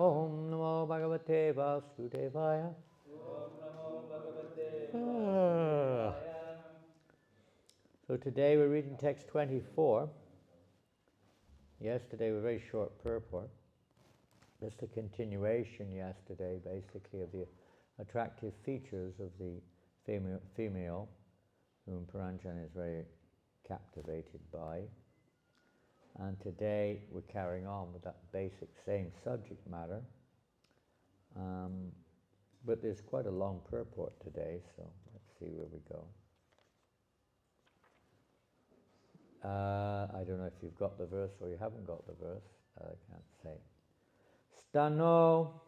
Om Namo Bhagavate Vasudevaya. Om Namo Bhagavate Ah. Vasudevaya. So today we're reading text 24. Yesterday was a very short purport. Just a continuation yesterday, basically, of the attractive features of the female whom Paranjan is very captivated by. And today we're carrying on with that basic same subject matter. But there's quite a long purport today, so let's see where we go. I don't know if you've got the verse or you haven't got the verse. I can't say. Stano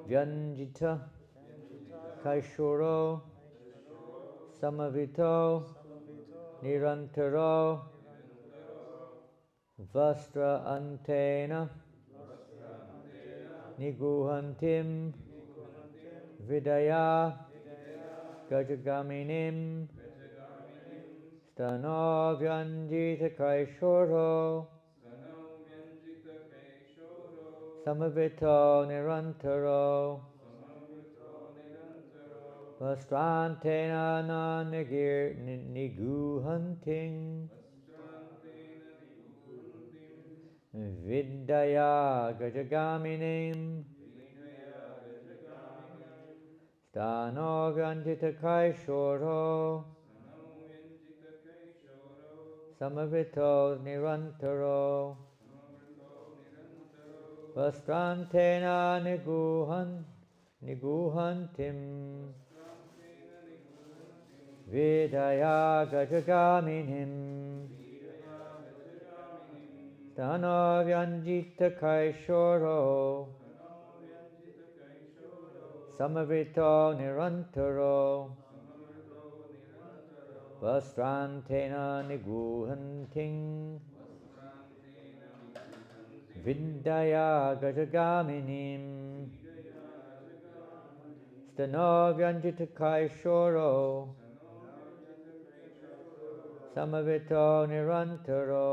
Vyanjita Kaishoro Samavito Nirantaro Vastra Antena Niguhantim Vidaya Gajagaminim Stano Vyanjita Kaishoro Samavito Nirantaro Vastrantena na niguhanting Vidaya Gajagaminim Stano Vyanjita Kaishoro Samavito Nirantaro Vastrantena niguhantim Vidaya Gajagaminim Stano Vyanjita Kaishoro Samavito Nirantaro Vastrantena niguhanting Vidaya Gajagaminim Stano Vyanjita Kaishoro Samavito Nirantaro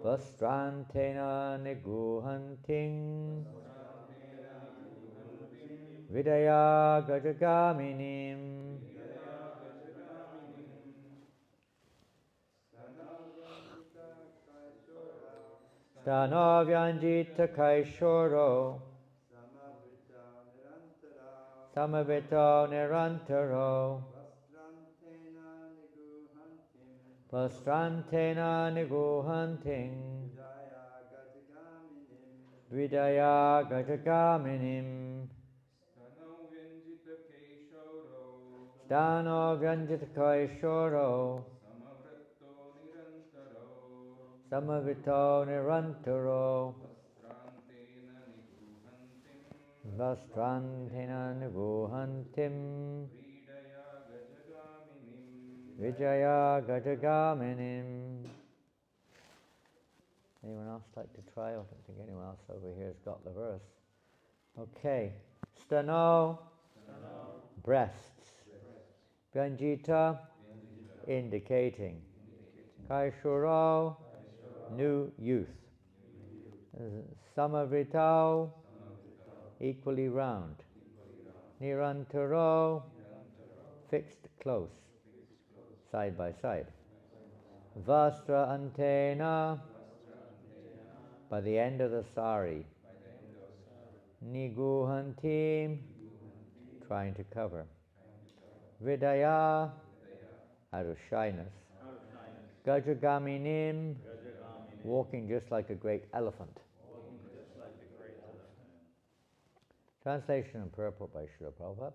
Vastrantena niguhanting Vidaya Gajagaminim Stano Vyanjita Kaishoro Samavito Nirantaro Vastrantena niguhanting Vidaya Gajagaminim Stano Vyanjita Kaishoro Samavito Nirantaro Vastrantena niguhantim Vijaya Gajagaminim. Anyone else like to try? I don't think anyone else over here has got the verse. Okay. Stano, breasts. Vyanjita, indicating. Kaishuro, new youth. Samavito, equally round. Nirantaro, fixed close, side by side. Vastra antena, by the end of the sari. Niguhantim, trying to cover. Vidaya, out of shyness. Gajagaminim, walking just like a great elephant. Translation and purport by Srila Prabhupada.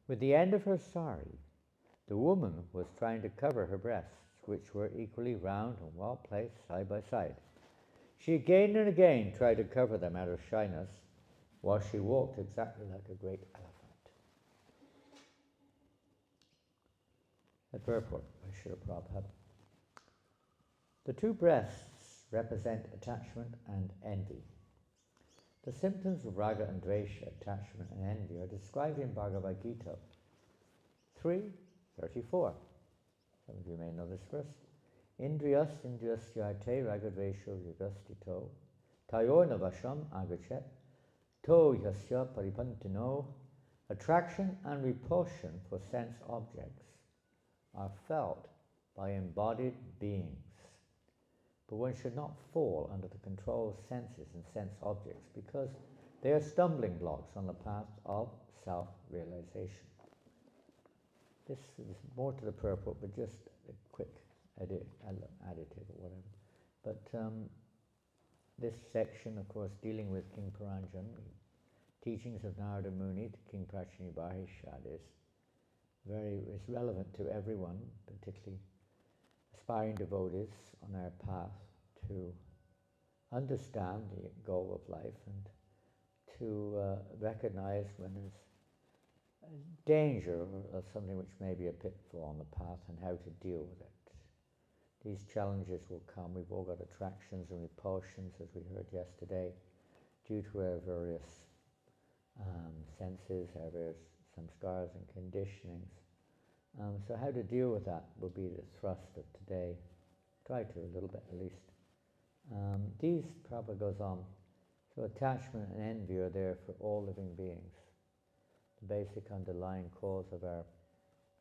With the end of her sari, the woman was trying to cover her breasts, which were equally round and well placed side by side. She again and again tried to cover them out of shyness, while she walked exactly like a great elephant. The purport by Srila Prabhupada. The two breasts represent attachment and envy. The symptoms of raga and dvesha, attachment and envy, are described in Bhagavad Gita 3:34. Some of you may know this verse. indriyasyate ragadvesho yugastito, tayorna vasham agachet, to yasya paripantino. Attraction and repulsion for sense objects are felt by embodied beings. But one should not fall under the control of senses and sense objects because they are stumbling blocks on the path of self-realization. This is more to the purport, but just a quick additive or whatever. But this section, of course, dealing with King Paranjan, teachings of Narada Muni to King Prachini Bahishad, is relevant to everyone, particularly aspiring devotees on our path to understand the goal of life and to recognize when there's danger or something which may be a pitfall on the path and how to deal with it. These challenges will come. We've all got attractions and repulsions, as we heard yesterday, due to our various senses, our various samskaras and conditionings. So how to deal with that will be the thrust of today. Try to, a little bit at least. These Prabhupada goes on. So attachment and envy are there for all living beings. The basic underlying cause of our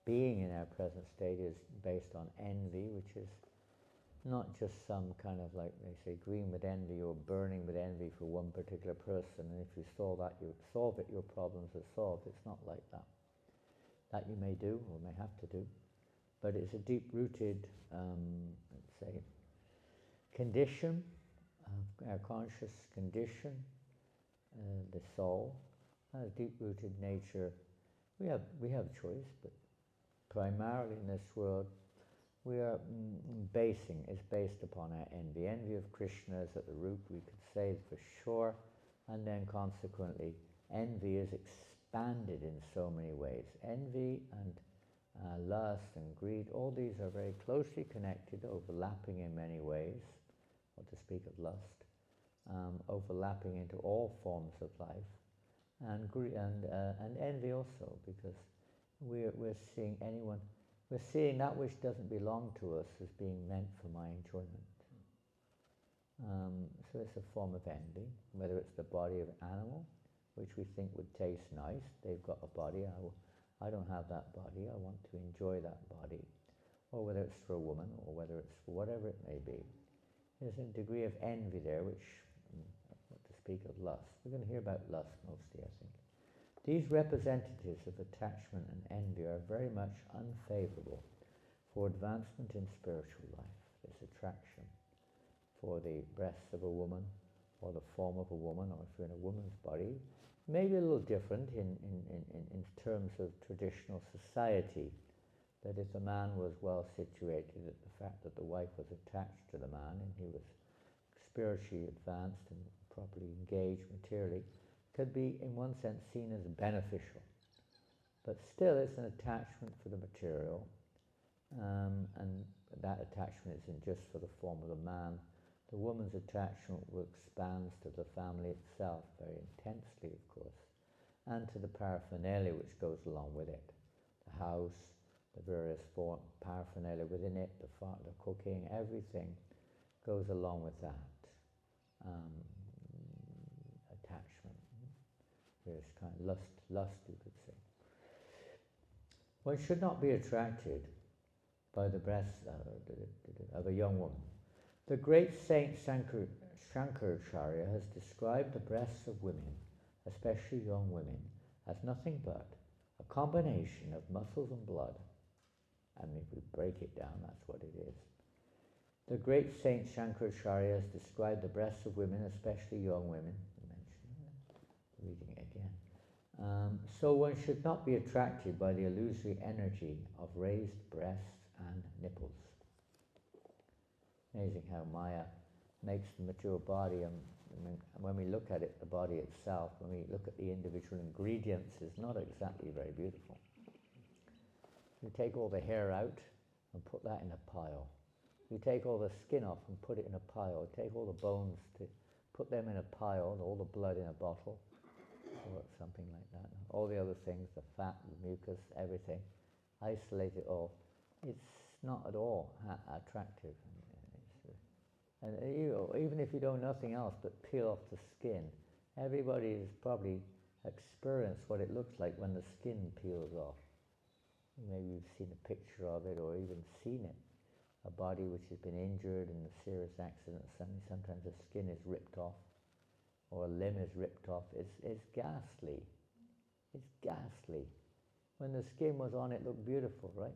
being in our present state is based on envy, which is not just some kind of, like they say, green with envy or burning with envy for one particular person, and if you solve that, you solve it, your problems are solved. It's not like that. That you may do or may have to do, but it's a deep-rooted, let's say, condition, our conscious condition, the soul, has deep-rooted nature. We have choice, but primarily in this world, we are it's based upon our envy. Envy of Krishna is at the root, we could say for sure, and then consequently, envy is expanded in so many ways. Envy and lust and greed, all these are very closely connected, overlapping in many ways, or to speak of lust, overlapping into all forms of life, and envy also, because we're seeing that which doesn't belong to us as being meant for my enjoyment. So it's a form of envy, whether it's the body of an animal, which we think would taste nice. They've got a body, I don't have that body, I want to enjoy that body. Or whether it's for a woman, or whether it's for whatever it may be. There's a degree of envy there, which, to speak of lust. We're going to hear about lust mostly, I think. These representatives of attachment and envy are very much unfavorable for advancement in spiritual life. This attraction for the breasts of a woman, or the form of a woman, or if you're in a woman's body, maybe a little different in terms of traditional society, that if the man was well situated, that the fact that the wife was attached to the man and he was spiritually advanced and properly engaged materially, could be in one sense seen as beneficial. But still it's an attachment for the material, and that attachment isn't just for the form of the man. The woman's attachment expands to the family itself very intensely, of course, and to the paraphernalia which goes along with it. The house, the various paraphernalia within it, the cooking, everything goes along with that attachment. There's kind of lust, you could say. One should not be attracted by the breasts of a young woman. The great saint Shankaracharya has described the breasts of women, especially young women, as nothing but a combination of muscles and blood. And if we break it down, that's what it is. The great saint Shankaracharya has described the breasts of women, especially young women. Reading it again. So one should not be attracted by the illusory energy of raised breasts and nipples. Amazing how Maya makes the mature body, and when we look at it, the body itself, when we look at the individual ingredients, is not exactly very beautiful. You take all the hair out and put that in a pile. You take all the skin off and put it in a pile. Take all the bones, to put them in a pile, all the blood in a bottle, or something like that. All the other things, the fat, the mucus, everything. Isolate it all. It's not at all attractive. And even if you do nothing else but peel off the skin, everybody has probably experienced what it looks like when the skin peels off. Maybe you've seen a picture of it or even seen it. A body which has been injured in a serious accident, sometimes the skin is ripped off or a limb is ripped off. It's ghastly. It's ghastly. When the skin was on, it looked beautiful, right?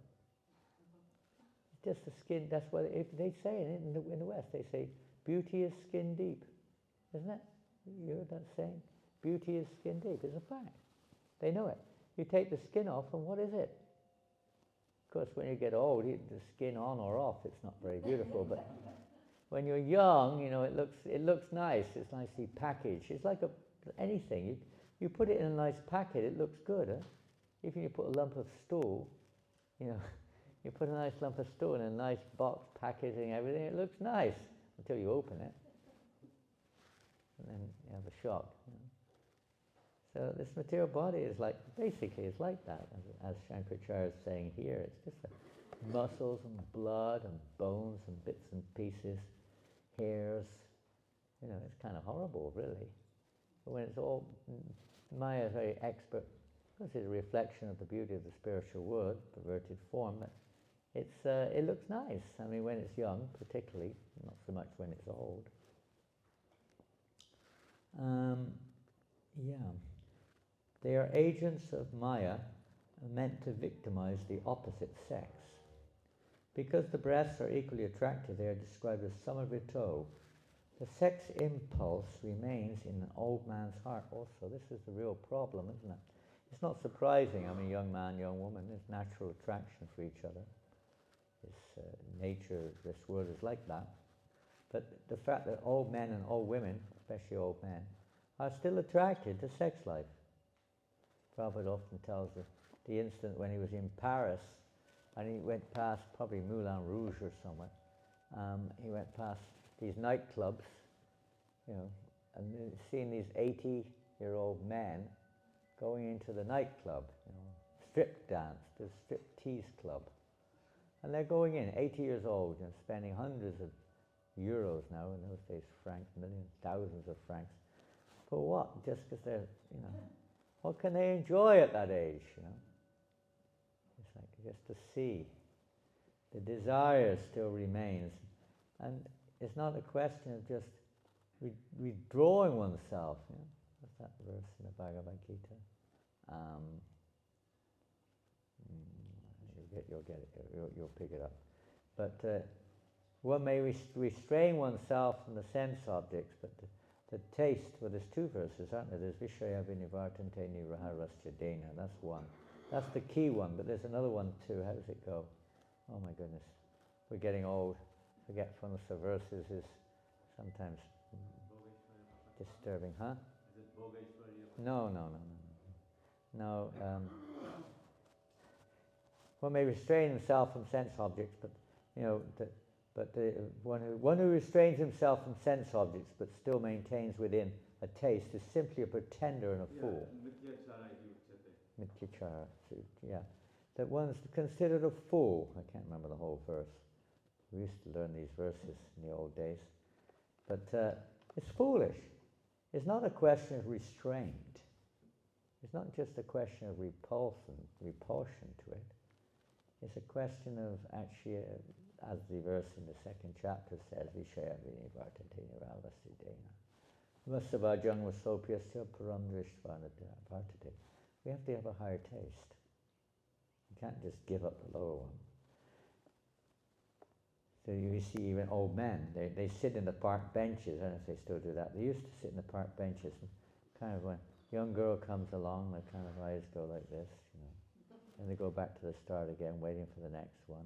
It's just the skin. That's what they say in the West. They say beauty is skin deep, isn't it? You heard that saying? Beauty is skin deep. It's a fact. They know it. You take the skin off, and what is it? Of course, when you get old, the skin on or off, it's not very beautiful. But when you're young, it looks nice. It's nicely packaged. It's like anything. You put it in a nice packet, it looks good. Huh? Even you put a lump of stool, you put a nice lump of stool in a nice box, packaging everything. It looks nice until you open it, and then you have a shock. So this material body is basically like that, as Shankaracharya is saying here. It's just muscles and blood and bones and bits and pieces, hairs. It's kind of horrible, really. But when it's all, Maya is very expert. This is a reflection of the beauty of the spiritual world, perverted form. But it looks nice. I mean, when it's young, particularly, not so much when it's old. They are agents of Maya meant to victimize the opposite sex. Because the breasts are equally attractive, they are described as summer-vito. The sex impulse remains in an old man's heart also. This is the real problem, isn't it? It's not surprising. I mean, young man, young woman, there's natural attraction for each other. It's nature, this world is like that. But the fact that old men and old women, especially old men, are still attracted to sex life. Prabhupada often tells the incident when he was in Paris and he went past probably Moulin Rouge or somewhere. He went past these nightclubs, and seeing these 80-year-old men going into the nightclub, strip dance, the strip-tease club. And they're going in, 80 years old, spending hundreds of euros now, in those days francs, millions, thousands of francs. For what? Just because they're, what can they enjoy at that age, It's like just to see. The desire still remains. And it's not a question of just withdrawing oneself. What's that verse in the Bhagavad Gita? You'll get it. You'll pick it up. But one may restrain oneself from the sense objects, but the taste, well, there's two verses, aren't there? There's Vishaya Vinivartante Niraharasya Dena. That's one. That's the key one, but there's another one too. How does it go? Oh my goodness. We're getting old. Forgetfulness of verses is sometimes disturbing, huh? Is it Bhogeshwarya? No. One may restrain himself from sense objects, but one who restrains himself from sense objects but still maintains within a taste is simply a pretender and a fool. Mityachara, yeah. That one's considered a fool. I can't remember the whole verse. We used to learn these verses in the old days. But it's foolish. It's not a question of restraint. It's not just a question of repulsion to it. It's a question of actually, as the verse in the second chapter says, Vishaya Vinivartante Niravasidena. Vasavajang Vasopyasya Param Drishtvanavartate. We have to have a higher taste. You can't just give up the lower one. So you see even old men, they sit in the park benches. I don't know if they still do that. They used to sit in the park benches and kind of when a young girl comes along, their kind of eyes go like this, and they go back to the start again, waiting for the next one.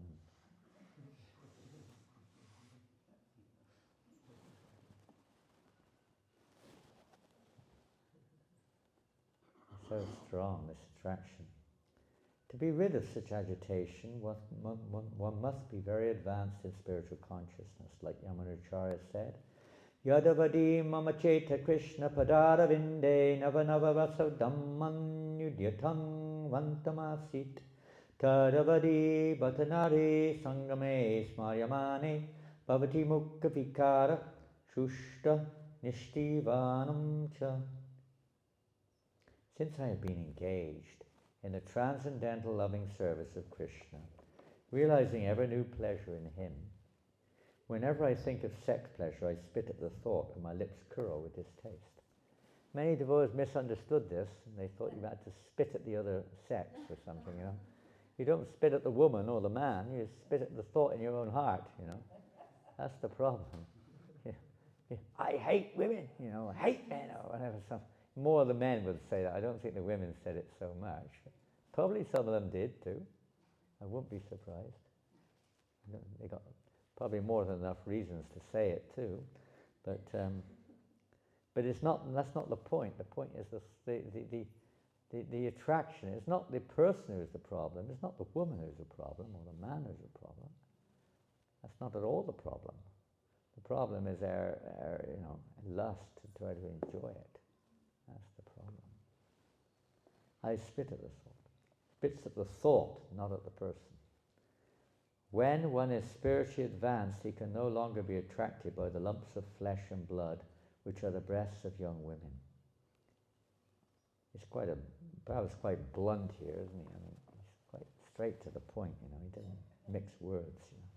So strong, this attraction. To be rid of such agitation, one must be very advanced in spiritual consciousness, like Yamunacharya said. Yadavadi mama cheta Krishna padara vinde navanava vaso dhamman yudyatam vantamasit tadavadi bhatanari sangame smaryamane bhavati mukha vikara shushta nishtivanam cha. Since I have been engaged in the transcendental loving service of Krishna, realizing ever new pleasure in him, whenever I think of sex pleasure, I spit at the thought and my lips curl with distaste. Many devotees misunderstood this, and they thought you had to spit at the other sex or something, you know. You don't spit at the woman or the man, you spit at the thought in your own heart, you know. That's the problem. I hate women, you know, I hate men, or whatever. More of the men would say that. I don't think the women said it so much. Probably some of them did too. I wouldn't be surprised. They got probably more than enough reasons to say it too. But it's not. That's not the point. The point is the attraction. It's not the person who's the problem. It's not the woman who's the problem or the man who's the problem. That's not at all the problem. The problem is our lust to try to enjoy it. That's the problem. I spit at the thought. Spits at the thought, not at the person. When one is spiritually advanced, he can no longer be attracted by the lumps of flesh and blood, which are the breasts of young women. It's perhaps quite blunt here, isn't he? I mean, he's quite straight to the point, you know. He doesn't mix words, you know.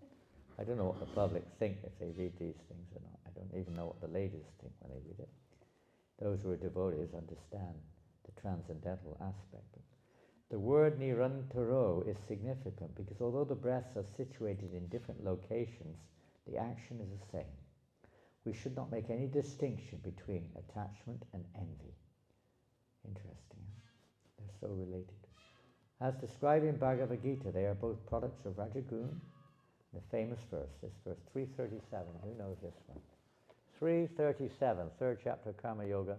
I don't know what the public think if they read these things or not. I don't even know what the ladies think when they read it. Those who are devotees understand the transcendental aspect. The word nirantaro is significant because although the breaths are situated in different locations, the action is the same. We should not make any distinction between attachment and envy. Interesting, huh? They're so related. As described in Bhagavad Gita, they are both products of Rajagun. The famous verse, this verse 337, who knows this one? 337, third chapter of Karma Yoga,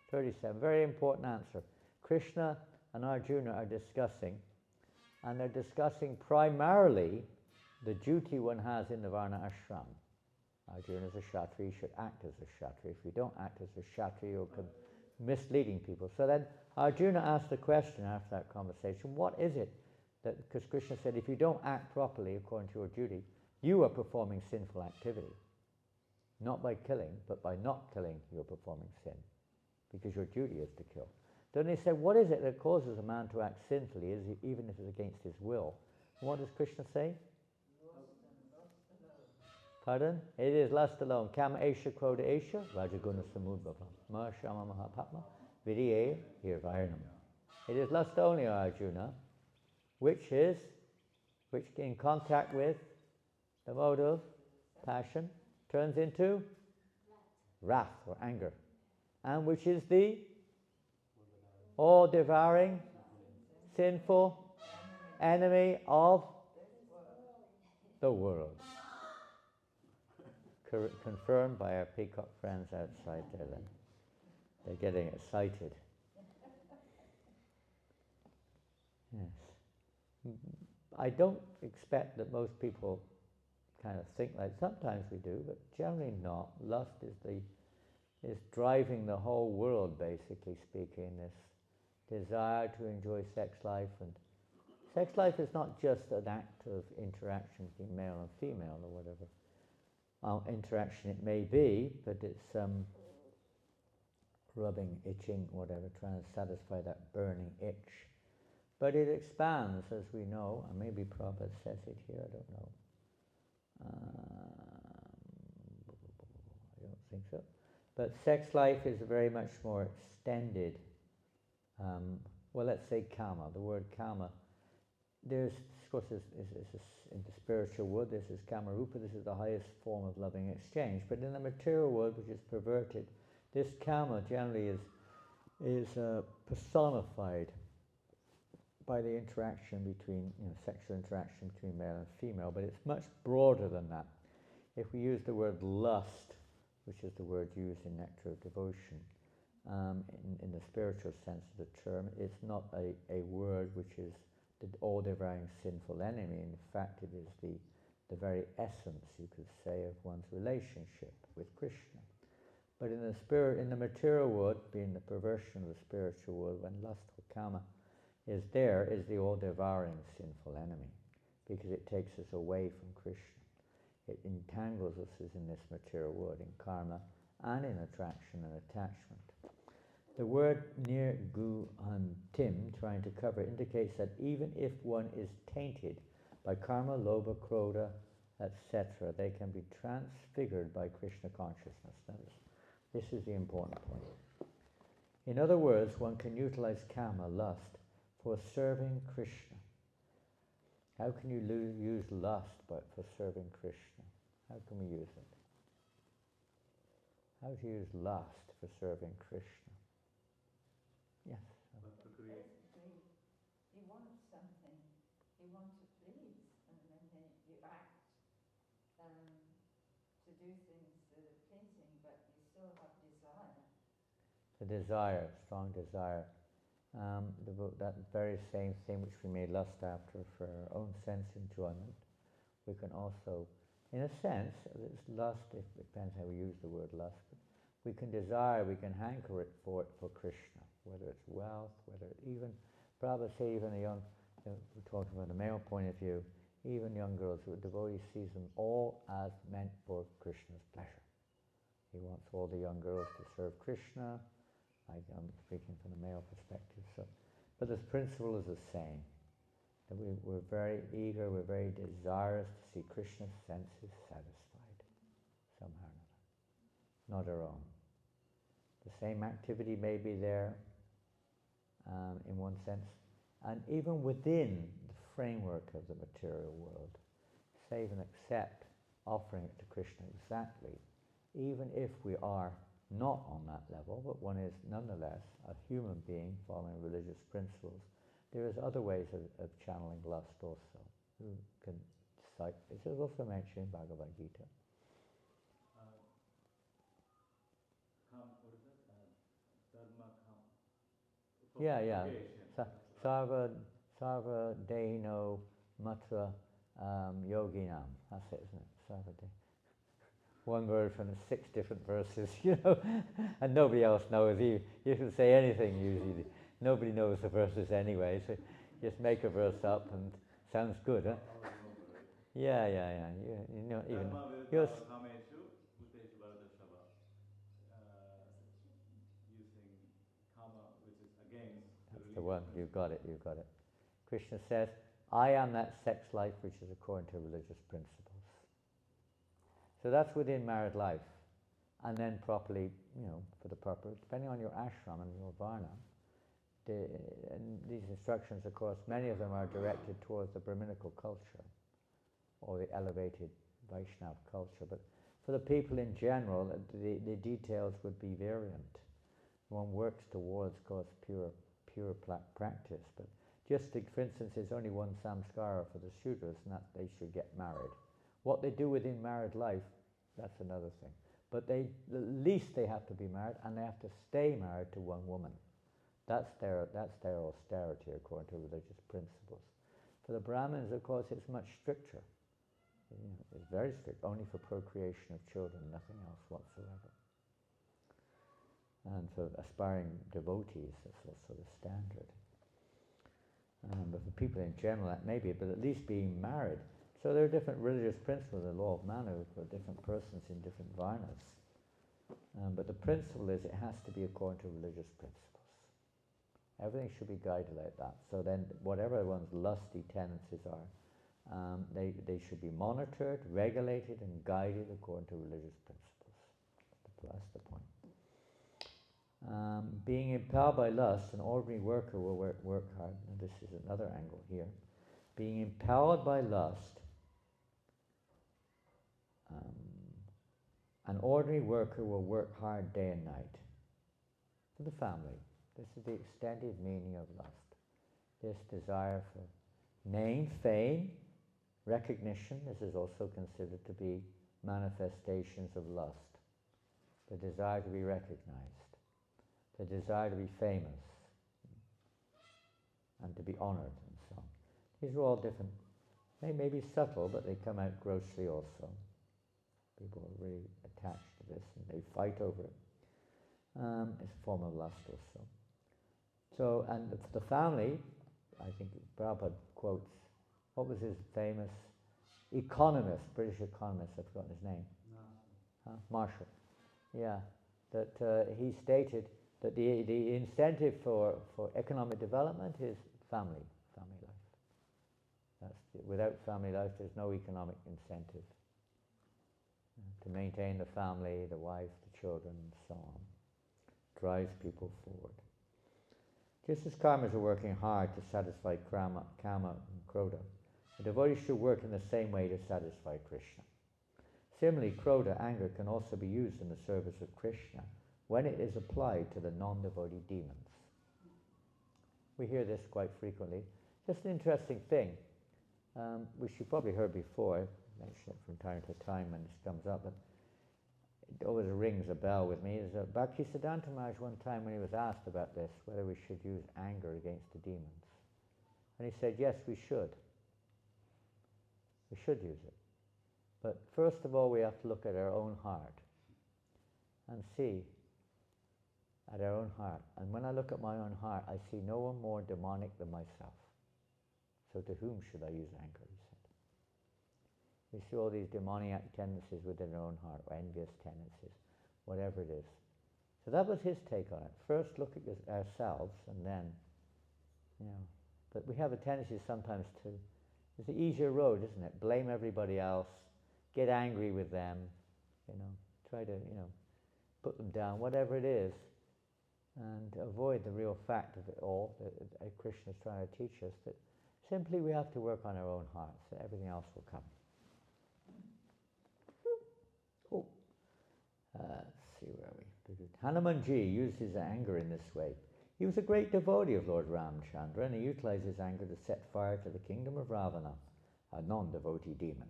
37, very important answer. Krishna and Arjuna are discussing, and they're discussing primarily the duty one has in the Varna ashram. Arjuna is a Kshatriya, you should act as a Kshatriya. If you don't act as a Kshatriya, you're misleading people. So then Arjuna asked the question after that conversation, what is it that, because Krishna said, if you don't act properly according to your duty, you are performing sinful activity. Not by killing, but by not killing, you're performing sin. Because your duty is to kill. Then they said, what is it that causes a man to act sinfully, even if it's against his will? And what does Krishna say? Pardon? It is lust alone. Kama esha krodha esha, rajaguna samudbhava, ma shama mahapatma, vidye hirvayanam. It is lust only, Arjuna, which in contact with the mode of passion turns into wrath or anger, and which is the all-devouring, sinful enemy of the world. Confirmed by our peacock friends outside there then. They're getting excited. Yes. I don't expect that most people kind of think like, sometimes we do, but generally not. Lust is driving the whole world, basically speaking, this desire to enjoy sex life. And sex life is not just an act of interaction between male and female or whatever. Interaction it may be, but it's rubbing, itching, whatever, trying to satisfy that burning itch. But it expands, as we know, and maybe Prabhupada says it here, I don't know. I don't think so. But sex life is very much more extended. Well, let's say kama, the word kama. There's, of course, in the spiritual world, this is kama rupa, this is the highest form of loving exchange. But in the material world, which is perverted, this kama generally is personified by the interaction between, sexual interaction between male and female, but it's much broader than that. If we use the word lust, which is the word used in Nectar of Devotion, in the spiritual sense of the term, it's not a word which is the all-devouring sinful enemy. In fact, it is the very essence, you could say, of one's relationship with Krishna. But in the material world, being the perversion of the spiritual world, when lust or kama is the all-devouring sinful enemy, because it takes us away from Krishna. It entangles us as in this material world, in karma, and in attraction and attachment. The word nirguhantim, trying to cover, indicates that even if one is tainted by karma, lobha, krodha, etc., they can be transfigured by Krishna consciousness. This is the important point. In other words, one can utilize kama, lust, for serving Krishna. How can you use lust for serving Krishna? How can we use it? How to use lust for serving Krishna? Yes. Basically, you want something, you want to please, and then you act to do things that are pleasing, but you still have desire. The desire, strong desire. That very same thing which we may lust after for our own sense enjoyment, we can also, in a sense, it's lust, it depends how we use the word lust, but we can desire, we can hanker it for Krishna, whether it's wealth, whether even, Prabhupada say even a young, we're talking about the male point of view, even young girls who are devotees sees them all as meant for Krishna's pleasure. He wants all the young girls to serve Krishna. I'm speaking from the male perspective. But the principle is the same. That we're very eager, we're very desirous to see Krishna's senses satisfied, somehow or another. Not our own. The same activity may be there, in one sense, and even within the framework of the material world, save and accept offering it to Krishna exactly, even if we are not on that level, but one is nonetheless a human being following religious principles, there is other ways of channeling lust also. Who can cite this? Is also mentioned in Bhagavad Gita. What is it? Dharma kam. Yeah. Sarva Dehino Matra Yoginam. That's it, isn't it? Sarva Dehino. One word from 6 different verses, and nobody else knows. You can say anything usually. Nobody knows the verses anyway, so just make a verse up and sounds good, huh? Yeah. You know, even using karma, which is against the that's the one. You've got it. Krishna says, "I am that sex life which is according to religious principles." So that's within married life. And then properly, for the purpose, depending on your ashram and your varna, and these instructions, of course, many of them are directed towards the Brahminical culture or the elevated Vaishnava culture. But for the people in general, the details would be variant. One works towards, of course, pure practice. But just for instance, there's only one samskara for the Shudras, and that they should get married. What they do within married life, that's another thing. But at least they have to be married, and they have to stay married to one woman. That's their austerity according to religious principles. For the Brahmins, of course, it's much stricter. It's very strict, only for procreation of children, nothing else whatsoever. And for aspiring devotees, that's also the standard. But for people in general, that may be, but at least being married. So there are different religious principles, the law of Manu, for different persons in different varnas. But the principle is it has to be according to religious principles. Everything should be guided like that. So then whatever one's lusty tendencies are, they should be monitored, regulated, and guided according to religious principles. That's the point. Being impelled by lust, an ordinary worker will work hard. And this is another angle here. Being impelled by lust, an ordinary worker will work hard day and night for the family. This is the extended meaning of lust. This desire for name, fame, recognition. This is also considered to be manifestations of lust. The desire to be recognized, the desire to be famous, and to be honored, and so on. These are all different. They may be subtle, but they come out grossly also. People are really attached to this, and they fight over it. It's a form of lust also. So, and for the family, I think Prabhupada quotes, what was his famous economist, British economist, I've forgotten his name. Marshall. Marshall. Yeah, that he stated that the incentive for economic development is family life. Without family life, there's no economic incentive to maintain the family, the wife, the children, and so on. Drives people forward. Just as karmas are working hard to satisfy Kama and Krodha, the devotee should work in the same way to satisfy Krishna. Similarly, Krodha, anger, can also be used in the service of Krishna when it is applied to the non-devotee demons. We hear this quite frequently. Just an interesting thing, which you probably heard before. I mention it from time to time when this comes up, but it always rings a bell with me. There's Bhaktisiddhanta Maharaj one time when he was asked about this, whether we should use anger against the demons. And he said, yes, we should. We should use it. But first of all, we have to look at our own heart and see at our own heart. And when I look at my own heart, I see no one more demonic than myself. So to whom should I use anger, he said. We see all these demoniac tendencies within our own heart, or envious tendencies, whatever it is. So that was his take on it. First look at ourselves, and then, but we have a tendency sometimes to, it's the easier road, isn't it? Blame everybody else, get angry with them, try to, put them down, whatever it is, and avoid the real fact of it all that Krishna is trying to teach us, that simply we have to work on our own hearts, and everything else will come. Cool. Let's see where we... Hanumanji used his anger in this way. He was a great devotee of Lord Ramchandra, and he utilized his anger to set fire to the kingdom of Ravana, a non-devotee demon.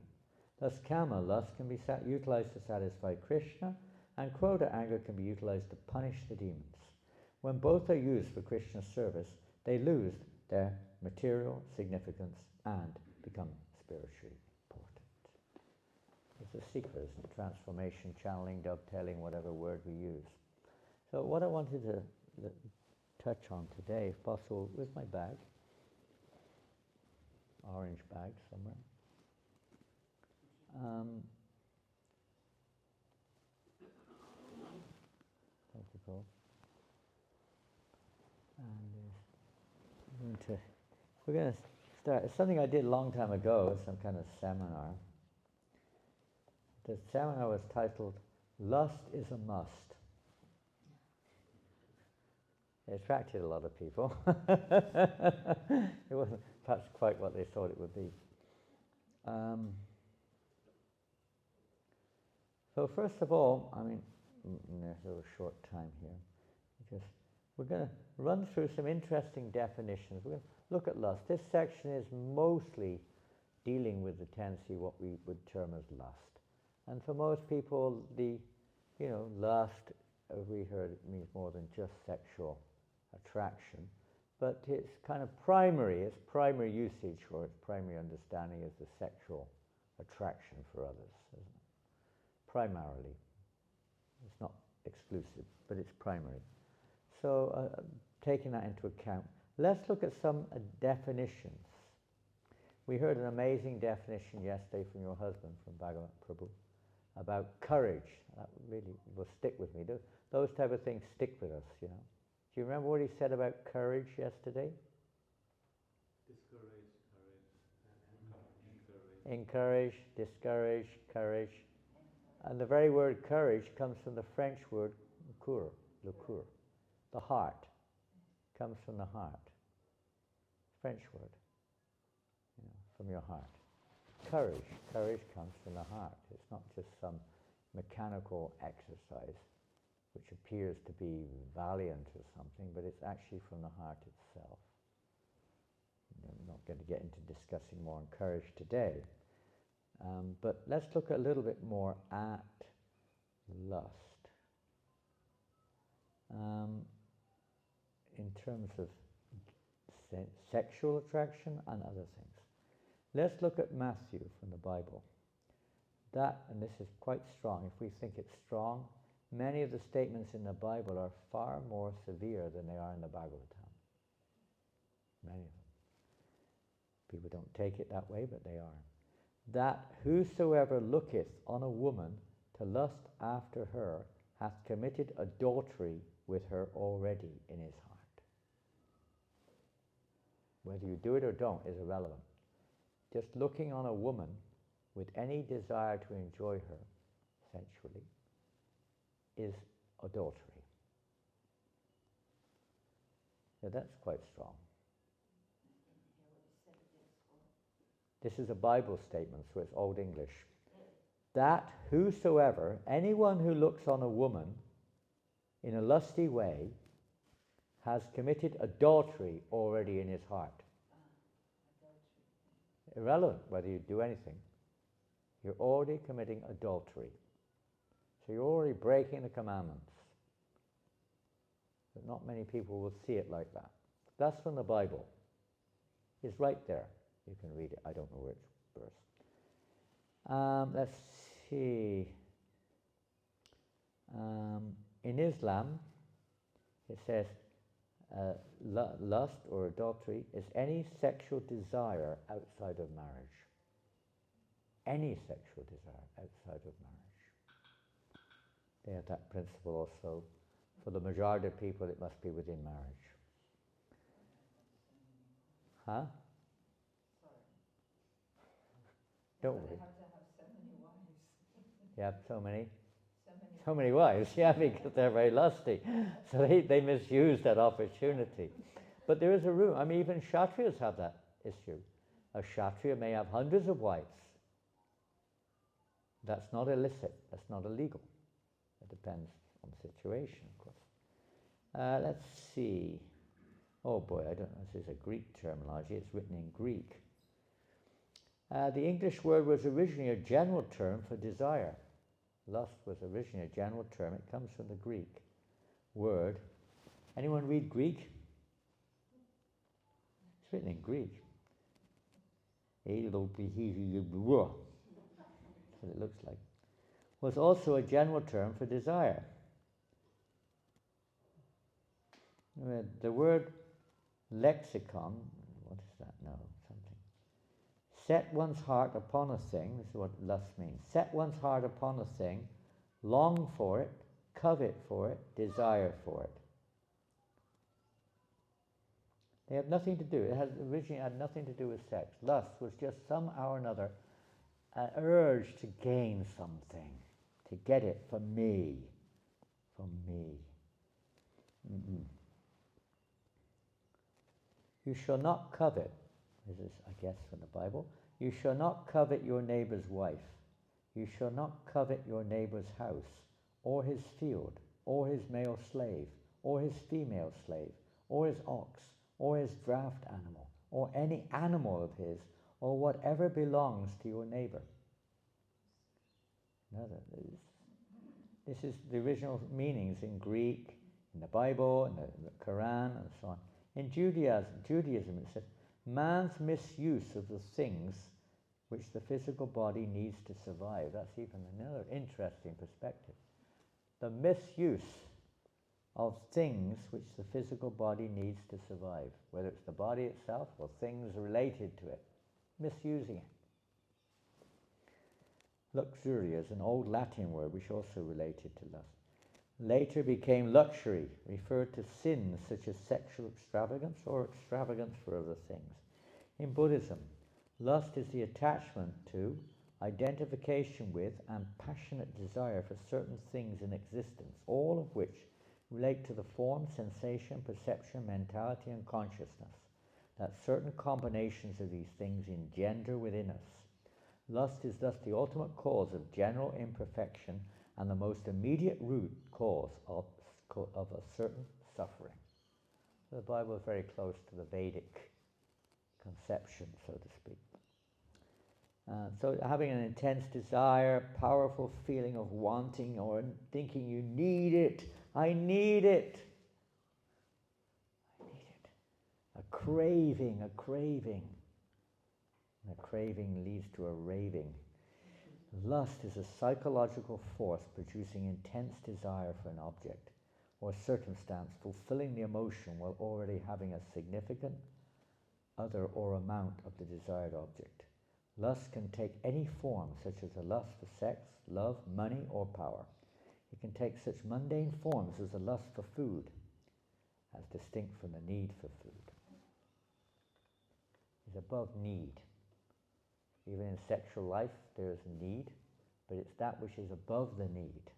Thus, kama, lust, can be utilized to satisfy Krishna, and krodha, anger, can be utilized to punish the demons. When both are used for Krishna's service, they lose their material significance and become spiritually important. It's a secret, isn't it? Transformation, channeling, dovetailing, whatever word we use. So what I wanted to touch on today, if possible, with my bag, orange bag somewhere. Thank you, Paul. And we're going to start. It's something I did a long time ago, some kind of seminar. The seminar was titled, Lust is a Must. It attracted a lot of people. It wasn't perhaps quite what they thought it would be. So first of all, there's a little short time here, because we're going to run through some interesting definitions. We're going to look at lust. This section is mostly dealing with the tendency, what we would term as lust. And for most people, lust, we heard, it means more than just sexual attraction, but it's kind of primary, its primary usage or its primary understanding is the sexual attraction for others, isn't it? Primarily. It's not exclusive, but it's primary. So taking that into account, let's look at some definitions. We heard an amazing definition yesterday from your husband, from Bhagavat Prabhu, about courage. That really will stick with me. Those type of things stick with us, Do you remember what he said about courage yesterday? Discourage, courage, and encourage. Encourage, discourage, courage. And the very word courage comes from the French word coeur, le coeur. The heart comes from the heart. French word, from your heart. Courage comes from the heart. It's not just some mechanical exercise which appears to be valiant or something, but it's actually from the heart itself. I'm not going to get into discussing more on courage today. But let's look a little bit more at lust in terms of sexual attraction and other things. Let's look at Matthew from the Bible. That, and this is quite strong, if we think it's strong, many of the statements in the Bible are far more severe than they are in the Bhagavatam. Many of them. People don't take it that way, but they are. that whosoever looketh on a woman to lust after her hath committed adultery with her already in his heart. Whether you do it or don't is irrelevant. Just looking on a woman with any desire to enjoy her sensually is adultery. Now that's quite strong. This is a Bible statement, so it's Old English. That whosoever, anyone who looks on a woman in a lusty way, has committed adultery already in his heart. Irrelevant whether you do anything, you're already committing adultery. So you're already breaking the commandments. But not many people will see it like that. That's from the Bible. It's right there. You can read it. I don't know which verse. Let's see. In Islam, it says lust or adultery is any sexual desire outside of marriage. Any sexual desire outside of marriage. They have that principle also. For the majority of people, it must be within marriage. Huh? Don't worry. I have to have so many wives. You have so many? So many So many wives, yeah, because they're very lusty. So they misuse that opportunity. But there is a room. I mean, even Kshatriyas have that issue. A Kshatriya may have hundreds of wives. That's not illicit. That's not illegal. It depends on the situation, of course. Let's see. Oh boy, I don't know. This is a Greek terminology. It's written in Greek. The English word was originally a general term for desire. Lust was originally a general term. It comes from the Greek word. Anyone read Greek? It's written in Greek. That's what it looks like. Was also a general term for desire. The word lexicon, what is that now? Something. Set one's heart upon a thing, this is what lust means. Set one's heart upon a thing, long for it, covet for it, desire for it. They have nothing to do, originally had nothing to do with sex. Lust was just somehow or another an urge to gain something, to get it for me, from me. Mm-mm. You shall not covet, this is, I guess, from the Bible. You shall not covet your neighbor's wife. You shall not covet your neighbor's house, or his field, or his male slave, or his female slave, or his ox, or his draft animal, or any animal of his, or whatever belongs to your neighbor. This is the original meanings in Greek, in the Bible, in the Quran, and so on. In Judaism it says, man's misuse of the things which the physical body needs to survive. That's even another interesting perspective. The misuse of things which the physical body needs to survive, whether it's the body itself or things related to it. Misusing it. Luxuria is an old Latin word which also related to lust. Later became luxury, referred to sins such as sexual extravagance or extravagance for other things. In Buddhism, lust is the attachment to, identification with, and passionate desire for certain things in existence, all of which relate to the form, sensation, perception, mentality, and consciousness that certain combinations of these things engender within us. Lust is thus the ultimate cause of general imperfection and the most immediate root cause of a certain suffering. So the Bible is very close to the Vedic conception, so to speak. So having an intense desire, powerful feeling of wanting or thinking you need it, I need it. I need it. A craving. And a craving leads to a raving. Lust is a psychological force producing intense desire for an object or circumstance, fulfilling the emotion while already having a significant other or amount of the desired object. Lust can take any form, such as a lust for sex, love, money, or power. It can take such mundane forms as a lust for food, as distinct from the need for food. It's above need. Even in sexual life, there is a need, but it's that which is above the need.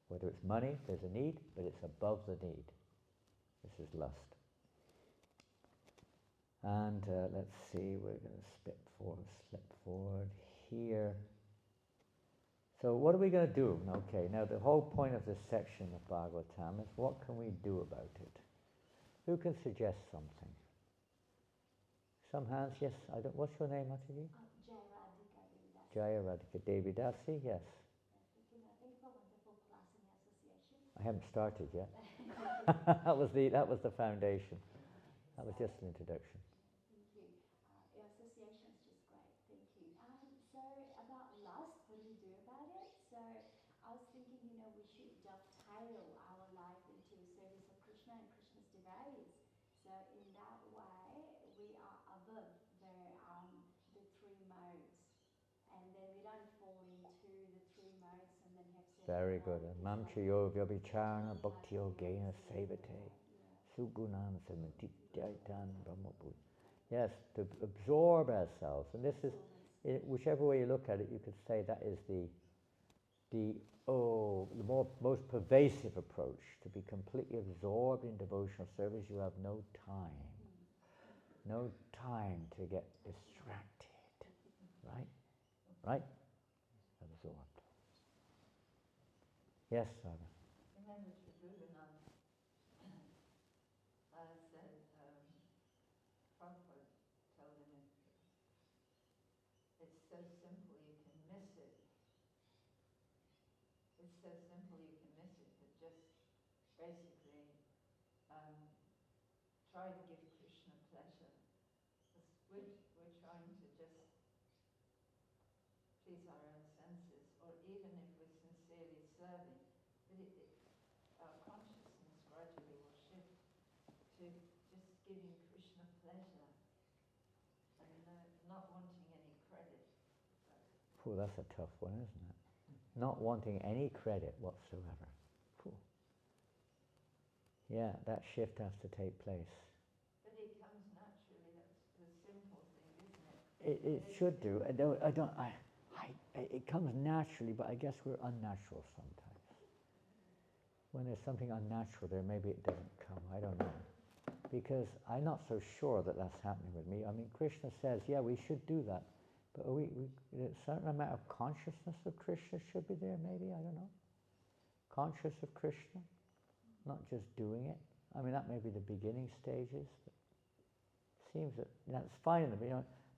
Whether it's money, there's a need, but it's above the need. This is lust. And let's see, we're going to slip forward here. So what are we going to do? Okay, now the whole point of this section of Bhagavatam is what can we do about it? Who can suggest something? Some hands, yes. What's your name, Mataji? Jaya Radhika Devidasi, yes. Thank you for a wonderful class in the association. I haven't started yet. that was the foundation. That was just an introduction. Thank you. Your association is just great. Thank you. So about lust, what do we do about it? So I was thinking, we should dovetail our life into service of Krishna and Krishna's devotees. So in that way, we are above the three modes. And then we don't fall into the three modes and then have seven. Very good. Mamcha yoga vicharana bhakti yogena sevate sugunam samatityayan brahmapur. Yes, to absorb ourselves. And this is, whichever way you look at it, you could say that is the most pervasive approach. To be completely absorbed in devotional service, you have no time. No time to get distracted. Right? Right? Absorbed. Yes, Sada. Remember Tribhuvanand said, Prabhupada told him it's so simple you can miss it. It's so simple you can miss it, but just basically try to give Krishna pleasure. We're trying to just please our own senses, or even if we're sincerely serving, but our consciousness gradually will shift to just giving Krishna pleasure and not wanting any credit. Phew, that's a tough one, isn't it? Not wanting any credit whatsoever. Phew. Yeah, that shift has to take place. But it comes naturally. That's the simple thing, isn't it? It should do. It comes naturally, but I guess we're unnatural sometimes. When there's something unnatural there, maybe it doesn't come. I don't know. Because I'm not so sure that that's happening with me. I mean, Krishna says, yeah, we should do that. But a certain amount of consciousness of Krishna should be there, maybe, I don't know. Conscious of Krishna, not just doing it. I mean, that may be the beginning stages, but it seems that it's fine.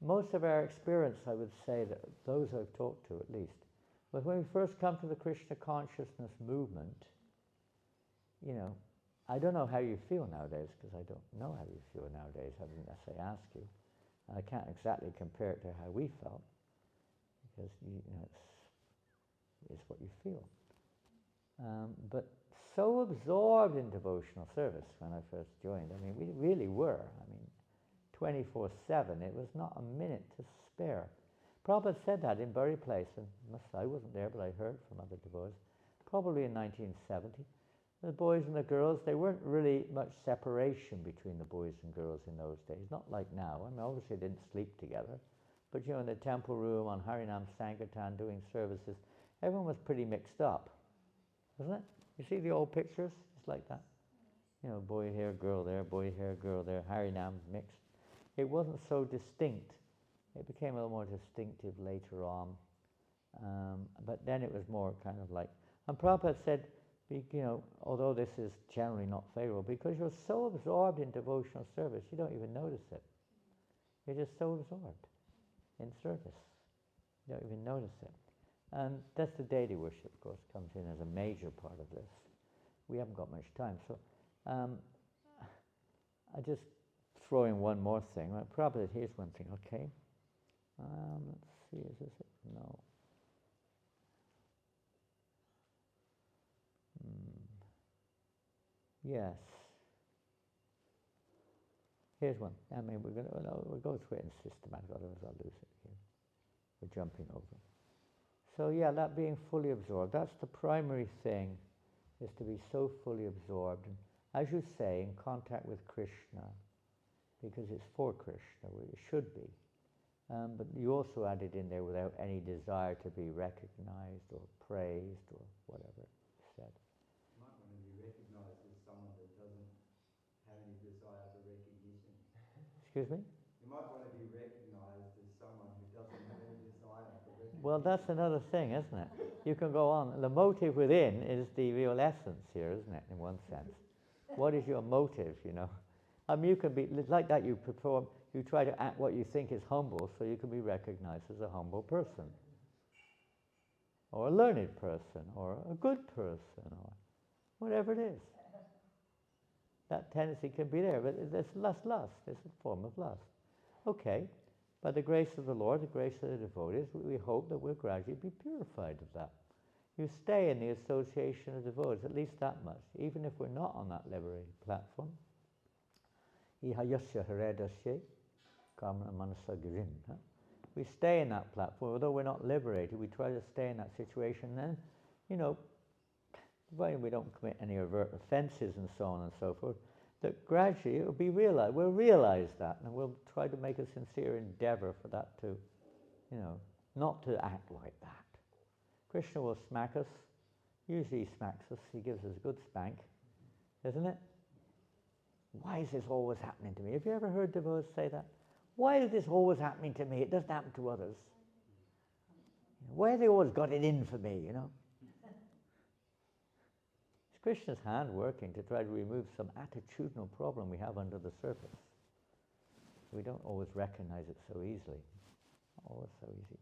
Most of our experience, I would say, that those I've talked to at least, was when we first come to the Krishna consciousness movement, I don't know how you feel nowadays, because I don't know how you feel nowadays, unless I ask you. I can't exactly compare it to how we felt, because it's what you feel. But so absorbed in devotional service when I first joined. I mean, we really were. I mean, 24/7. It was not a minute to spare. Prabhupada said that in Bury Place, and I wasn't there, but I heard from other devotees, probably in 1970. The boys and the girls, there weren't really much separation between the boys and girls in those days, not like now. I mean, obviously they didn't sleep together, but in the temple room on Harinam Sankirtan doing services, everyone was pretty mixed up, wasn't it? You see the old pictures? It's like that. Boy here, girl there, boy here, girl there, Harinam mixed. It wasn't so distinct. It became a little more distinctive later on, but then it was more kind of like, and Prabhupada said, although this is generally not favorable, because you're so absorbed in devotional service, you don't even notice it. You're just so absorbed in service. You don't even notice it. And that's the deity worship, of course, comes in as a major part of this. We haven't got much time, so I just throw in one more thing. Right? Probably here's one thing, okay? Let's see, is this it? No. Yes. Here's one. I mean, we'll go through it in systematic, otherwise I'll lose it here. we're jumping over. So yeah, that being fully absorbed, that's the primary thing, is to be so fully absorbed. And as you say, in contact with Krishna, because it's for Krishna, it should be. But you also added in there without any desire to be recognized or praised or whatever said. You might want to be recognized as someone that doesn't have any desire for recognition. Excuse me? You might want to be recognized as someone who doesn't have any desire for recognition. Well, that's another thing, isn't it? You can go on. The motive within is the real essence here, isn't it, in one sense? What is your motive, you know? I mean, you can be, like that, you try to act what you think is humble, so you can be recognized as a humble person, or a learned person, or a good person, or whatever it is. That tendency can be there, but it's lust. It's a form of lust. Okay, by the grace of the Lord, the grace of the devotees, we hope that we'll gradually be purified of that. You stay in the association of devotees, at least that much, even if we're not on that liberated platform. Ihayasya haredasya kamana manasa girim. We stay in that platform, although we're not liberated, we try to stay in that situation. Then, you know, provided we don't commit any overt offences and so on and so forth, that gradually it will be realized. We'll realize that, and we'll try to make a sincere endeavour for that to, you know, not to act like that. Krishna will smack us. Usually he smacks us. He gives us a good spank, isn't it? Why is this always happening to me? Have you ever heard devotees say that? Why is this always happening to me? It doesn't happen to others. Why have they always got it in for me, you know? It's Krishna's hand working to try to remove some attitudinal problem we have under the surface. We don't always recognize it so easily. Not always so easy.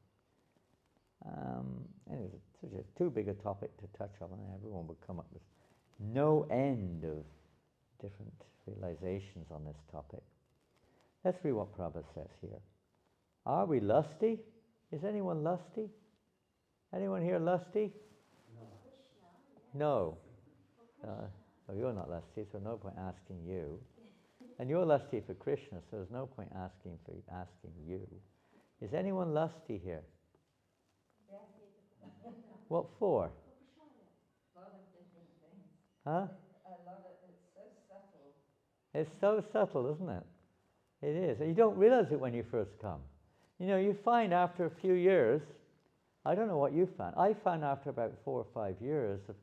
Anyways, it's too big a topic to touch on, and everyone would come up with no end of different realizations on this topic. Let's read what Prabhupada says here. Are we lusty? Is anyone lusty? Anyone here lusty? No. Well, you're not lusty, so no point asking you. And you're lusty for Krishna, so there's no point asking you. Is anyone lusty here? What for? A lot of different things. Huh? A lot of it's so subtle. It's so subtle, isn't it? It is. And you don't realize it when you first come. You know, you find after a few years, I don't know what you found. I found after about 4 or 5 years of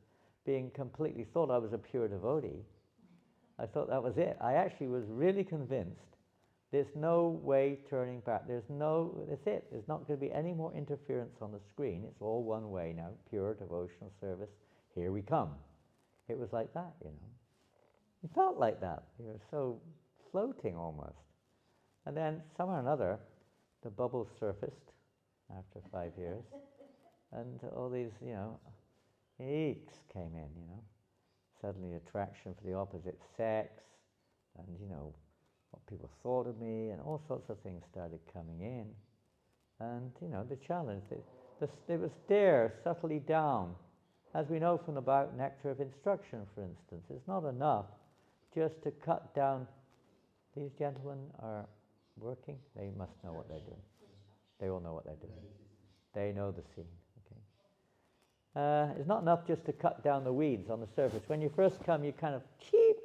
being completely, thought I was a pure devotee. I thought that was it. I actually was really convinced there's no way turning back. That's it. There's not going to be any more interference on the screen. It's all one way now, pure devotional service. Here we come. It was like that, you know. You felt like that. You were so floating almost. And then somehow or another, the bubbles surfaced after 5 years. And all these, you know, aches came in, you know. Suddenly attraction for the opposite sex, and, you know, what people thought of me, and all sorts of things started coming in. And, you know, the challenge, it was there, subtly down. As we know from the nectar of instruction, for instance, it's not enough just to cut down. These gentlemen are working. They must know what they're doing. They all know what they're doing. They know the scene. Okay. It's not enough just to cut down the weeds on the surface. When you first come, you kind of keep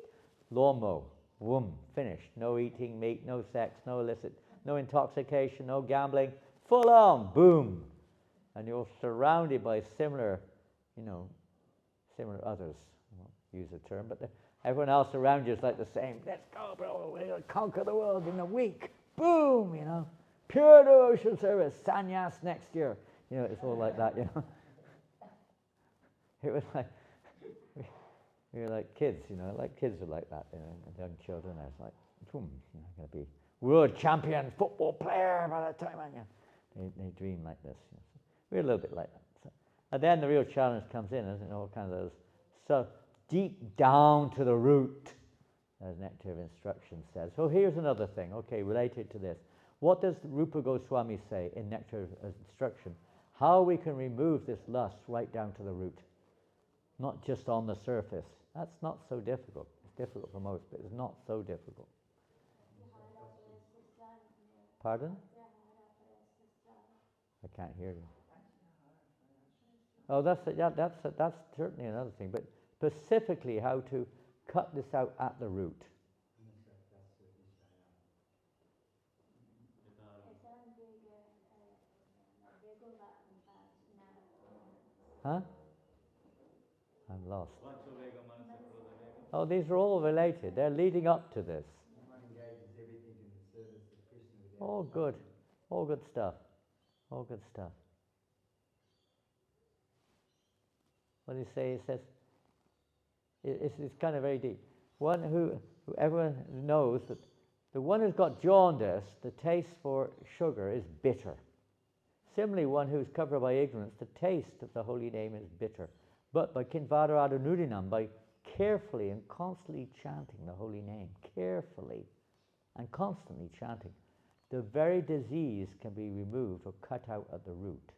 lawn mow. Boom, finished. No eating meat, no sex, no illicit, no intoxication, no gambling. Full on, boom. And you're surrounded by similar, you know, similar others. I won't use the term, but everyone else around you is like the same. Let's go, bro. We're going to conquer the world in a week. Boom, you know. Pure devotion service. Sannyas next year. You know, it's all like that, you know. It was like, we were like kids, you know, like kids are like that, you know, young children. I was like, boom, you know, I'm going to be world champion football player by the time they dream like this. You know. So we're a little bit like that. So, and then the real challenge comes in, isn't it? All kind of those, so deep down to the root, as Nectar of Instruction says. So here's another thing, okay, related to this. What does Rupa Goswami say in Nectar of Instruction? How we can remove this lust right down to the root. Not just on the surface. That's not so difficult. It's difficult for most, but it's not so difficult. Pardon? I can't hear you. Actually, Oh, that's certainly another thing. But specifically, how to cut this out at the root. Esan bega begola na Huh? I'm lost. Vacho Vega, Manasa Krodha Vega. Oh, these are all related. They're leading up to this. One engages everything in the service of Krishna without All good. All good stuff. All good stuff. What do you say? He says, it's kind of very deep. One who everyone knows that the one who's got jaundice, the taste for sugar is bitter. Similarly, one who's covered by ignorance, the taste of the holy name is bitter. But by Kinvada Adunurinam, by carefully and constantly chanting the holy name, carefully and constantly chanting, the very disease can be removed or cut out at the root.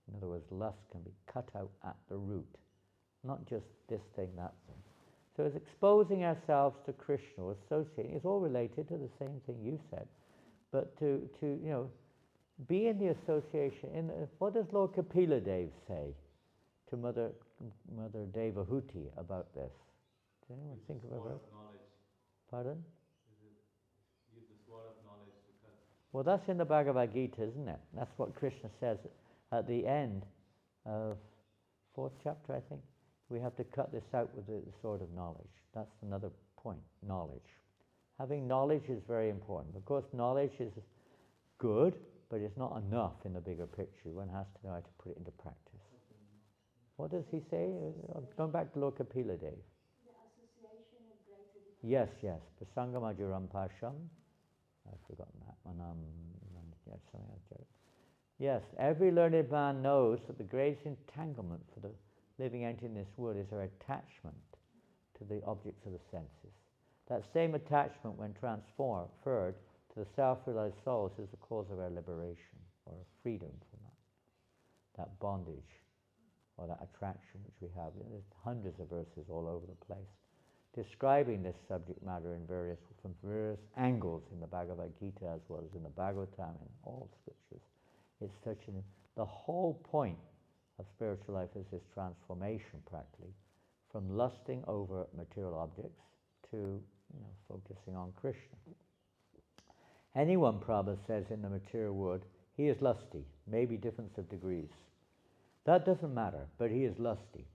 In other words, lust can be cut out at the root, not just this thing, that thing. So it's exposing ourselves to Krishna, associating. It's all related to the same thing you said, but to be in the association. What does Lord Kapila Dev say to Mother Devahuti about this? Does anyone think of it? knowledge. Pardon? Use the sword of knowledge to cut. Well, that's in the Bhagavad Gita, isn't it? That's what Krishna says at the end of 4th chapter, I think. We have to cut this out with the sword of knowledge. That's another point, knowledge. Having knowledge is very important. Of course, knowledge is good, but it's not enough in the bigger picture. One has to know how to put it into practice. What does he say? Going back to Lord Kapila Dev. the association of greater divine. Yes. Pasangamajuram Pasham. I've forgotten that one. Something else. Yes, every learned man knows that the greatest entanglement for the living entity in this world is our attachment to the objects of the senses. That same attachment, when transferred to the self-realized souls, is the cause of our liberation or freedom from that bondage or that attraction which we have. There's hundreds of verses all over the place describing this subject matter from various angles in the Bhagavad Gita as well as in the Bhagavatam and all scriptures. It's the whole point of spiritual life is this transformation practically from lusting over material objects to focusing on Krishna. Anyone, Prabhupada says, in the material world, he is lusty, maybe difference of degrees. That doesn't matter, but he is lusty.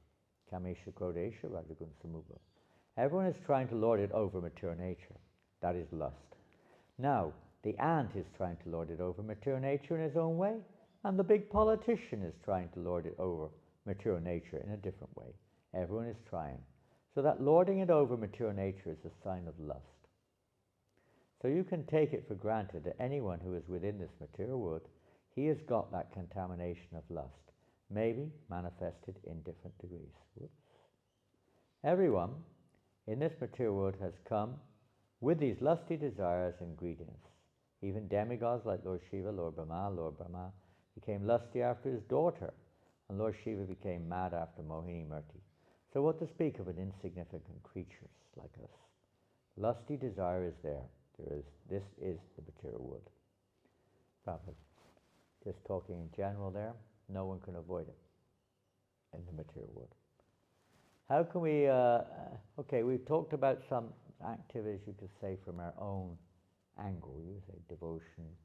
Kamesha Krodesha Rajagun Samubha. Everyone is trying to lord it over material nature. That is lust. Now, the ant is trying to lord it over material nature in his own way, and the big politician is trying to lord it over material nature in a different way. Everyone is trying. So that lording it over material nature is a sign of lust. So you can take it for granted that anyone who is within this material world, he has got that contamination of lust, maybe manifested in different degrees. Whoops. Everyone in this material world has come with these lusty desires and greediness. Even demigods like Lord Shiva, Lord Brahma became lusty after his daughter, and Lord Shiva became mad after Mohini Murti. So what to speak of an insignificant creatures like us? Lusty desire is there. This is the material world. Prabhupada, just talking in general there, no one can avoid it in the material world. How can we, okay, we've talked about some activities you could say from our own angle. You say devotion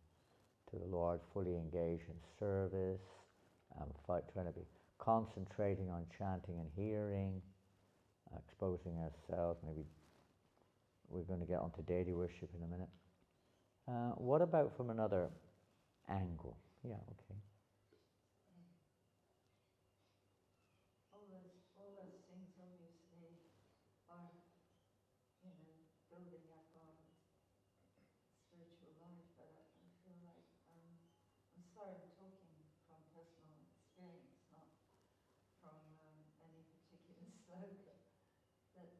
to the Lord, fully engaged in service, trying to be concentrating on chanting and hearing, exposing ourselves. Maybe we're going to get onto deity worship in a minute. What about from another angle? Yeah, okay. all those things obviously are, building up our spiritual life, but I feel like I'm sorry, I'm talking from personal experience, not from any particular sloka, that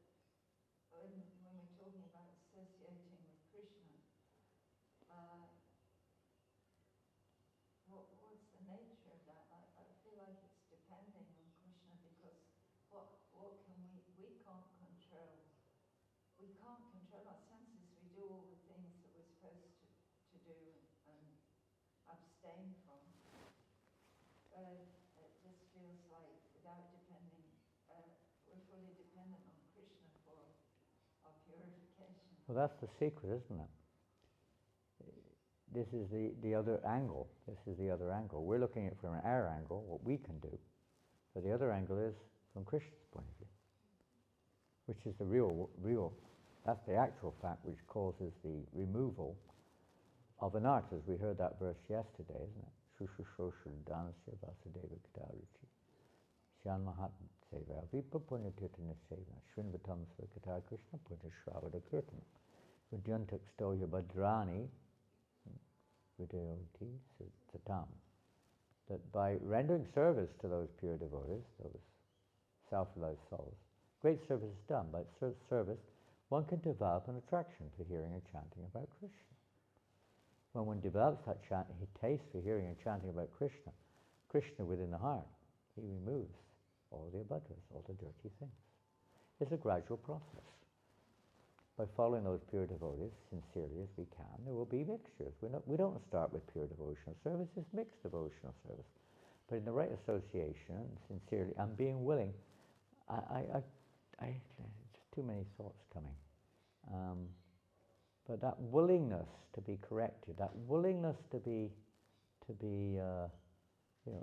when we're talking about associating with Krishna, what's the nature of that? I feel like it's depending on Krishna, because what can we can't control. We can't control our senses. We do all the things that we're supposed to do and abstain from. Well, that's the secret, isn't it? This is the other angle. This is the other angle. We're looking at it from our angle, what we can do. But the other angle is from Krishna's point of view, which is the real, that's the actual fact which causes the removal of anarthas. We heard that verse yesterday, isn't it? Shushushoshu Dansya Vasudeva Kataruchi. Shan Mahat Seva Vipa Punya Tirtana Seva Shrinvatam Svakata Krishna Punya Shravada Kirtan. Vidyantak Stoya Badrani Vidayoti Satam. That by rendering service to those pure devotees, those self-realized souls, great service is done. By service, one can develop an attraction for hearing and chanting about Krishna. When one develops that taste for hearing and chanting about Krishna, Krishna within the heart, he removes all the abhadras, all the dirty things. It's a gradual process. By following those pure devotees sincerely as we can, there will be mixtures. We don't start with pure devotional service, it's mixed devotional service. But in the right association, sincerely, and being willing, just too many thoughts coming. But that willingness to be corrected, that willingness to be,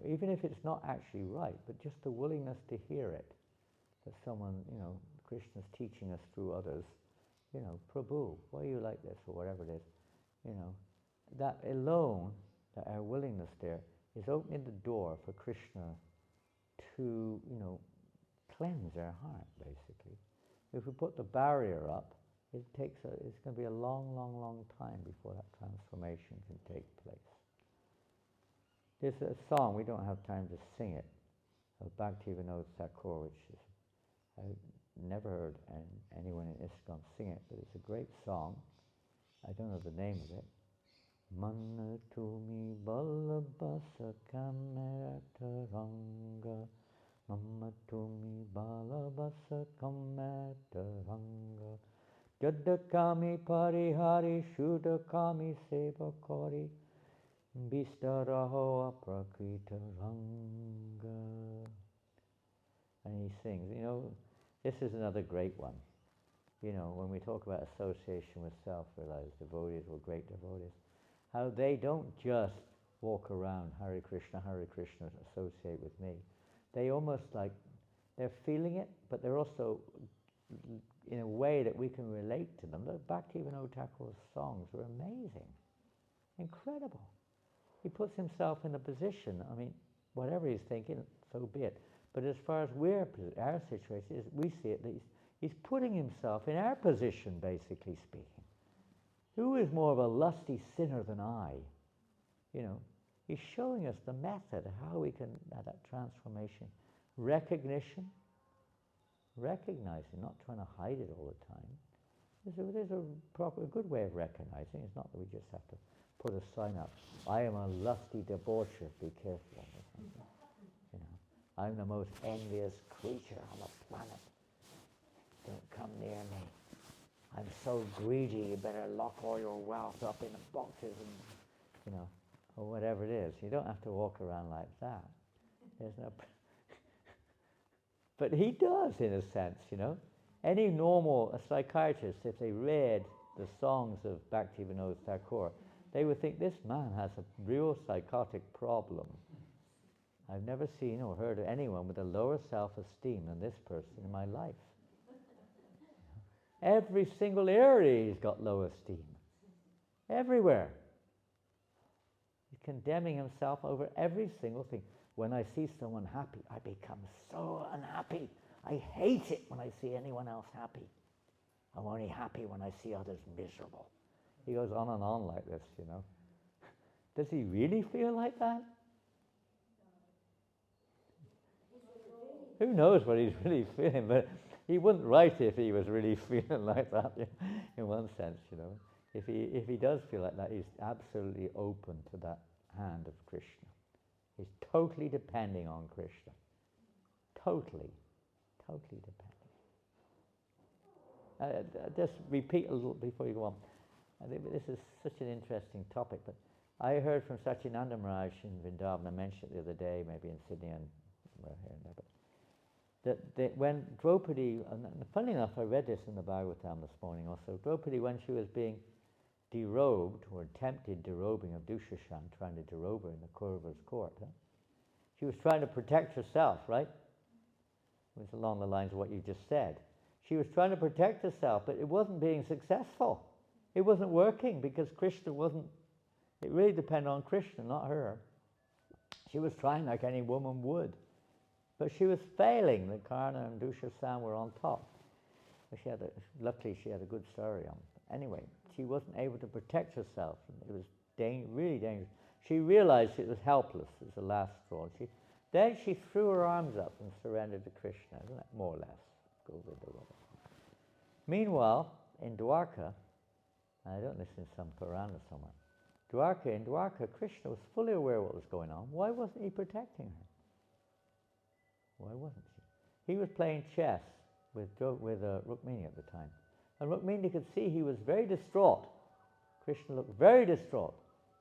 even if it's not actually right, but just the willingness to hear it, that someone, Krishna's teaching us through others, Prabhu, why are you like this, or whatever it is, that alone, that our willingness there is opening the door for Krishna to, cleanse our heart, basically. If we put the barrier up, it's going to be a long, long, long time before that transformation can take place. There's a song, we don't have time to sing it, of Bhaktivinoda Thakur, which is, I've never heard anyone in ISKCON sing it, but it's a great song. I don't know the name of it. Manna tumi balabasa kamataranga, Mamma tumi balabasa kamataranga, Jaddakami parihari shuddhakami sevakari, Bistaraho aprakrita ranga. And he sings, this is another great one. When we talk about association with self-realized devotees or great devotees, how they don't just walk around Hare Krishna, associate with me. They almost like, they're feeling it, but they're also in a way that we can relate to them. Bhaktivinoda Thakur's songs were amazing, incredible. He puts himself in a position, whatever he's thinking, so be it. But as far as our situation is, we see it that he's putting himself in our position, basically speaking. Who is more of a lusty sinner than I? He's showing us the method of how we can have that transformation. Recognition, recognizing, not trying to hide it all the time. There's a good way of recognizing. It's not that we just have to put a sign up, I am a lusty debaucher, be careful, or something. I'm the most envious creature on the planet. Don't come near me. I'm so greedy, you better lock all your wealth up in the boxes and, or whatever it is. You don't have to walk around like that. There's no... But he does, in a sense, Any normal, a psychiatrist, if they read the songs of Bhaktivinoda Thakur, they would think this man has a real psychotic problem. I've never seen or heard of anyone with a lower self-esteem than this person in my life. Every single area he's got low esteem. Everywhere. He's condemning himself over every single thing. When I see someone happy, I become so unhappy. I hate it when I see anyone else happy. I'm only happy when I see others miserable. He goes on and on like this, Does he really feel like that? Who knows what he's really feeling, but he wouldn't write if he was really feeling like that, in one sense, If he does feel like that, he's absolutely open to that hand of Krishna. He's totally depending on Krishna. Totally depending. Just repeat a little before you go on. I think this is such an interesting topic, but I heard from Satyananda Maharaj in Vrindavan, I mentioned it the other day, maybe in Sydney and here and there, but that when Draupadi, and funny enough, I read this in the Bhagavatam this morning also, Draupadi, when she was being derobed, or attempted derobing of Dushashan, trying to derobe her in the Kaurava's court, she was trying to protect herself, right? It was along the lines of what you just said. She was trying to protect herself, but it wasn't being successful. It wasn't working because Krishna wasn't, it really depended on Krishna, not her. She was trying like any woman would. But she was failing. The Karna and Dushasan were on top. But luckily she had a good story on. Anyway, she wasn't able to protect herself. It was really dangerous. She realized it was helpless. It was the last straw. Then she threw her arms up and surrendered to Krishna, isn't it? More or less. Meanwhile, in Dwarka, I don't listen to some Purana so much. In Dwarka, Krishna was fully aware of what was going on. Why wasn't he protecting her? Why wasn't she? He was playing chess with Rukmini at the time. And Rukmini could see he was very distraught. Krishna looked very distraught.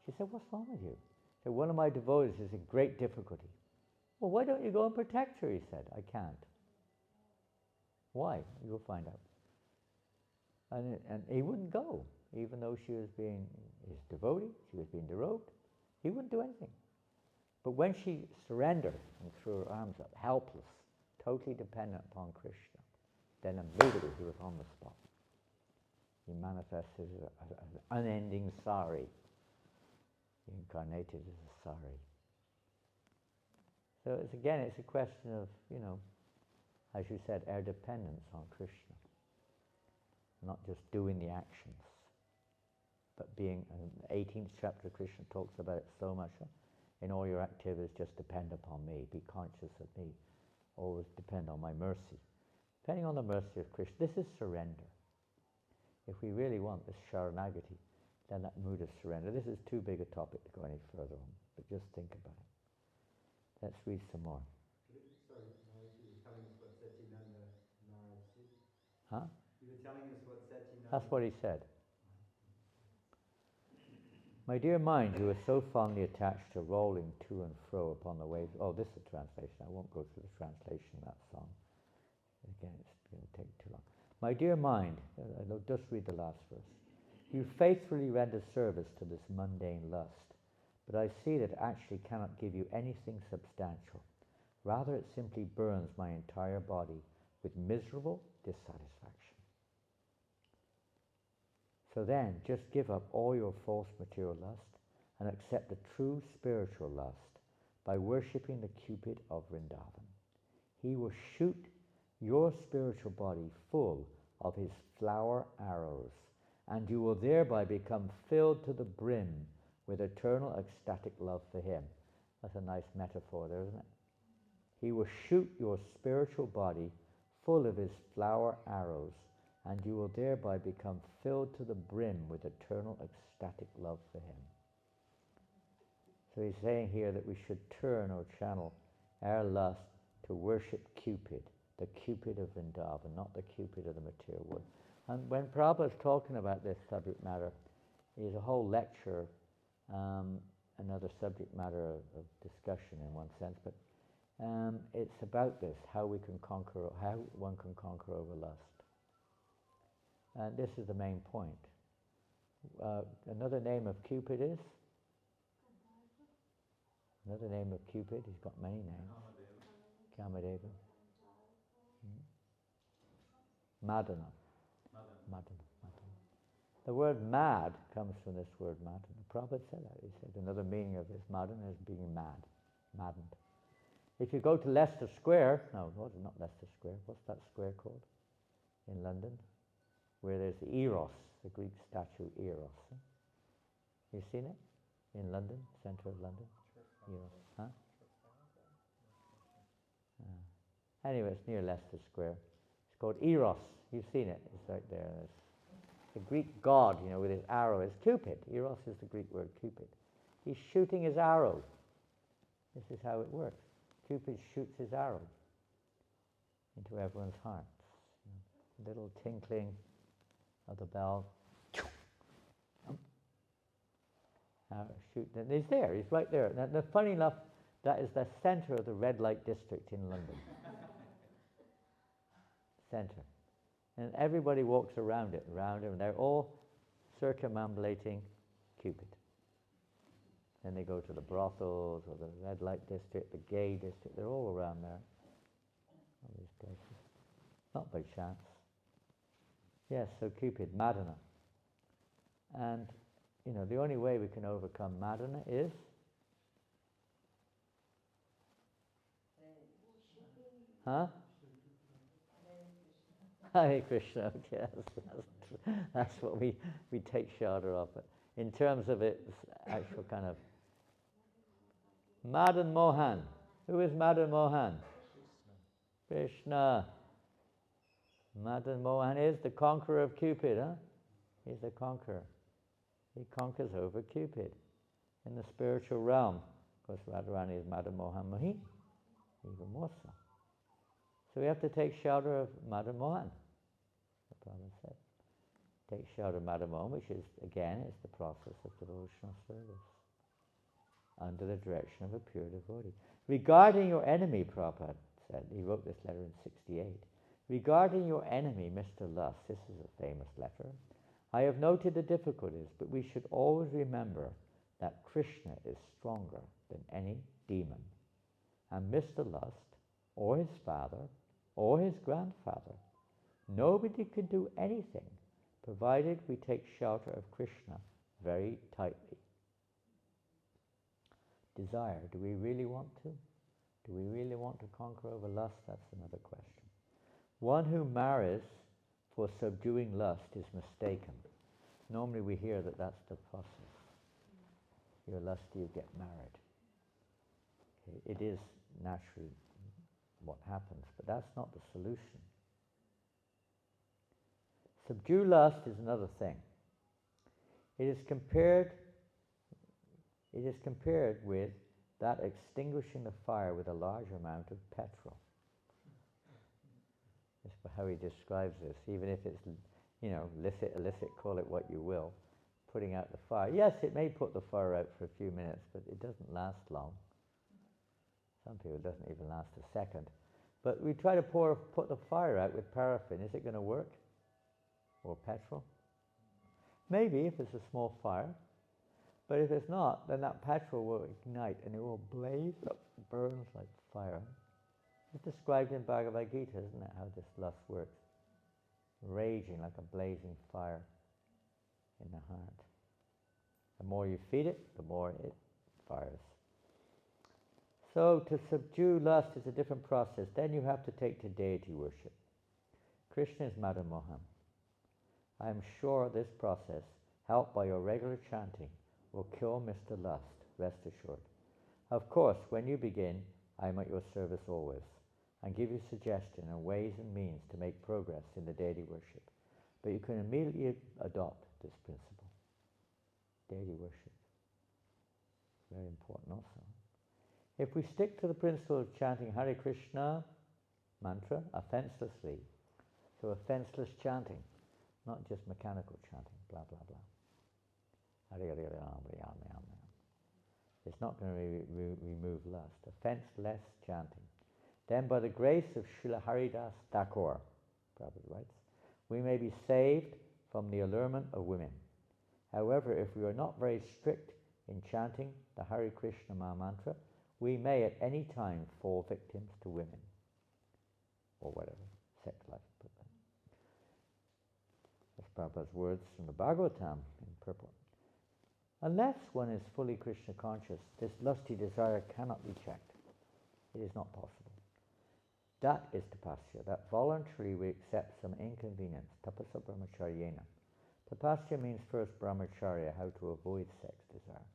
She said, "What's wrong with you?" He said, "One of my devotees is in great difficulty." "Well, why don't you go and protect her?" He said. "I can't." "Why?" "You'll find out." And he wouldn't go, even though she was being his devotee, she was being derobed. He wouldn't do anything. But when she surrendered and threw her arms up, helpless, totally dependent upon Krishna, then immediately he was on the spot. He manifested as an unending sari. He incarnated as a sari. So it's a question of, as you said, our dependence on Krishna. Not just doing the actions, but being, in the 18th chapter, Krishna talks about it so much. In all your activities, just depend upon me. Be conscious of me. Always depend on my mercy. Depending on the mercy of Krishna, this is surrender. If we really want this Sharanagati, then that mood of surrender. This is too big a topic to go any further on, but just think about it. Let's read some more. Sorry, Maharaj, you were telling us what Satyananda Maharaj said. Huh? You were telling us what Satyananda... That's what he said. My dear mind, you are so fondly attached to rolling to and fro upon the waves. Oh, this is a translation. I won't go through the translation of that song. Again, it's going to take too long. My dear mind, I'll just read the last verse. You faithfully render service to this mundane lust, but I see that it actually cannot give you anything substantial. Rather, it simply burns my entire body with miserable dissatisfaction. So then, just give up all your false material lust and accept the true spiritual lust by worshipping the Cupid of Vrindavan. He will shoot your spiritual body full of his flower arrows, and you will thereby become filled to the brim with eternal ecstatic love for him. That's a nice metaphor there, isn't it? He will shoot your spiritual body full of his flower arrows, and you will thereby become filled to the brim with eternal ecstatic love for him. So he's saying here that we should turn or channel our lust to worship Cupid, the Cupid of Vrindavan, not the Cupid of the material world. And when Prabhupada is talking about this subject matter, is a whole lecture, another subject matter of discussion in one sense, but it's about this, how one can conquer over lust. And this is the main point. Another name of Cupid is? Another name of Cupid, he's got many names. Kamadeva. Madana. The word mad comes from this word madana. Prabhupada said that. He said another meaning of this madana is being mad, maddened. If you go to Leicester Square, no, not Leicester Square, what's that square called in London? Where there's the Eros, the Greek statue Eros. You've seen it? In London, centre of London? Eros, huh? Anyway, it's near Leicester Square. It's called Eros. You've seen it. It's right there. It's the Greek god, with his arrow. It's Cupid. Eros is the Greek word Cupid. He's shooting his arrow. This is how it works. Cupid shoots his arrow into everyone's hearts. Little tinkling of the bell. Shoot. And he's there. He's right there. Now, funny enough, that is the centre of the red light district in London. center. And everybody walks around it, and they're all circumambulating Cupid. Then they go to the brothels or the red light district, the gay district, they're all around there, all these places. Not by chance. Yes, so Cupid, Madana. And, the only way we can overcome Madana is huh? Hare Krishna, yes, that's what we take shelter of. But in terms of its actual kind of Madan Mohan. Who is Madan Mohan? Krishna. Madan Mohan is the conqueror of Cupid, huh? He's the conqueror. He conquers over Cupid in the spiritual realm. Of course, Radharani is Madan Mohan Mohin, even more so. So we have to take shelter of Madan Mohan, the Brahman said. Take shelter of Madan Mohan, which is, again, is the process of devotional service under the direction of a pure devotee. Regarding your enemy, Prabhupada said, he wrote this letter in 68, regarding your enemy, Mr. Lust, this is a famous letter, I have noted the difficulties, but we should always remember that Krishna is stronger than any demon. And Mr. Lust, or his father, or his grandfather, nobody can do anything provided we take shelter of Krishna very tightly. Desire, do we really want to? Do we really want to conquer over lust? That's another question. One who marries for subduing lust is mistaken. Normally we hear that that's the process. You're lusty, you get married. Okay, it is naturally what happens, but that's not the solution. Subdue lust is another thing. It is compared with that extinguishing the fire with a large amount of petrol. That's how he describes this, even if it's, illicit, call it what you will, putting out the fire. Yes, it may put the fire out for a few minutes, but it doesn't last long. Some people it doesn't even last a second. But we try to put the fire out with paraffin. Is it going to work? Or petrol? Maybe if it's a small fire. But if it's not, then that petrol will ignite and it will blaze up, burns like fire. It's described in Bhagavad Gita, isn't it, how this lust works? Raging like a blazing fire in the heart. The more you feed it, the more it fires. So to subdue lust is a different process. Then you have to take to deity worship. Krishna is Madan Mohan. I am sure this process, helped by your regular chanting, will kill Mr. Lust, rest assured. Of course, when you begin, I am at your service always, and give you suggestion and ways and means to make progress in the deity worship. But you can immediately adopt this principle. Deity worship. Very important also. If we stick to the principle of chanting Hare Krishna mantra offenselessly, so offenseless chanting, not just mechanical chanting, blah, blah, blah. It's not going to remove lust. Offenseless chanting. Then by the grace of Srila Haridas Thakur, Prabhupada writes, we may be saved from the allurement of women. However, if we are not very strict in chanting the Hare Krishna Maha Mantra, we may at any time fall victims to women, or whatever, sex life. That's Prabhupada's words from the Bhagavatam in purport. Unless one is fully Krishna conscious, this lusty desire cannot be checked. It is not possible. That is tapasya, that voluntarily we accept some inconvenience, tapasa brahmacharyena. Tapasya means first brahmacharya, how to avoid sex desire.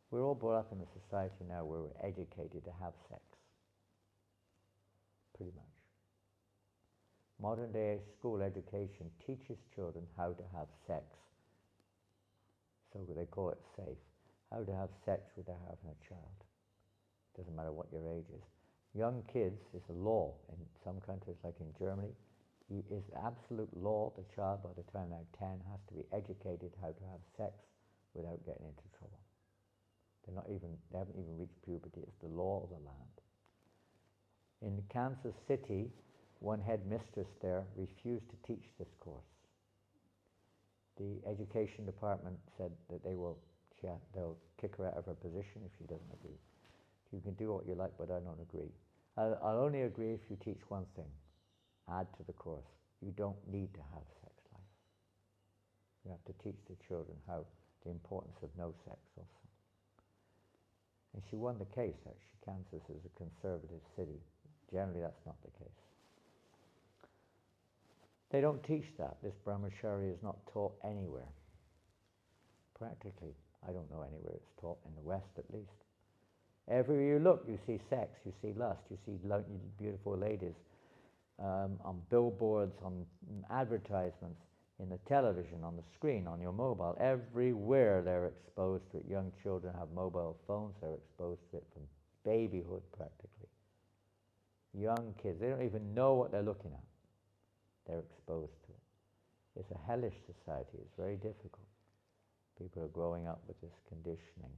We're all brought up in a society now where we're educated to have sex. Pretty much. Modern day school education teaches children how to have sex. So they call it safe. How to have sex without having a child. Doesn't matter what your age is. Young kids, is a law in some countries like in Germany. It is absolute law. The child by the time they're 10 has to be educated how to have sex without getting into trouble. They haven't even reached puberty. It's the law of the land. In Kansas City, one headmistress there refused to teach this course. The education department said that they'll kick her out of her position if she doesn't agree. You can do what you like, but I don't agree. I'll only agree if you teach one thing. Add to the course. You don't need to have sex life. You have to teach the children the importance of no sex also. And she won the case, actually. Kansas is a conservative city. Generally, that's not the case. They don't teach that. This brahmacharya is not taught anywhere. Practically, I don't know anywhere it's taught, in the West at least. Everywhere you look, you see sex, you see lust, you see beautiful ladies on billboards, on advertisements, in the television, on the screen, on your mobile. Everywhere they're exposed to it. Young children have mobile phones, they're exposed to it from babyhood practically. Young kids, they don't even know what they're looking at. They're exposed to it. It's a hellish society, it's very difficult. People are growing up with this conditioning.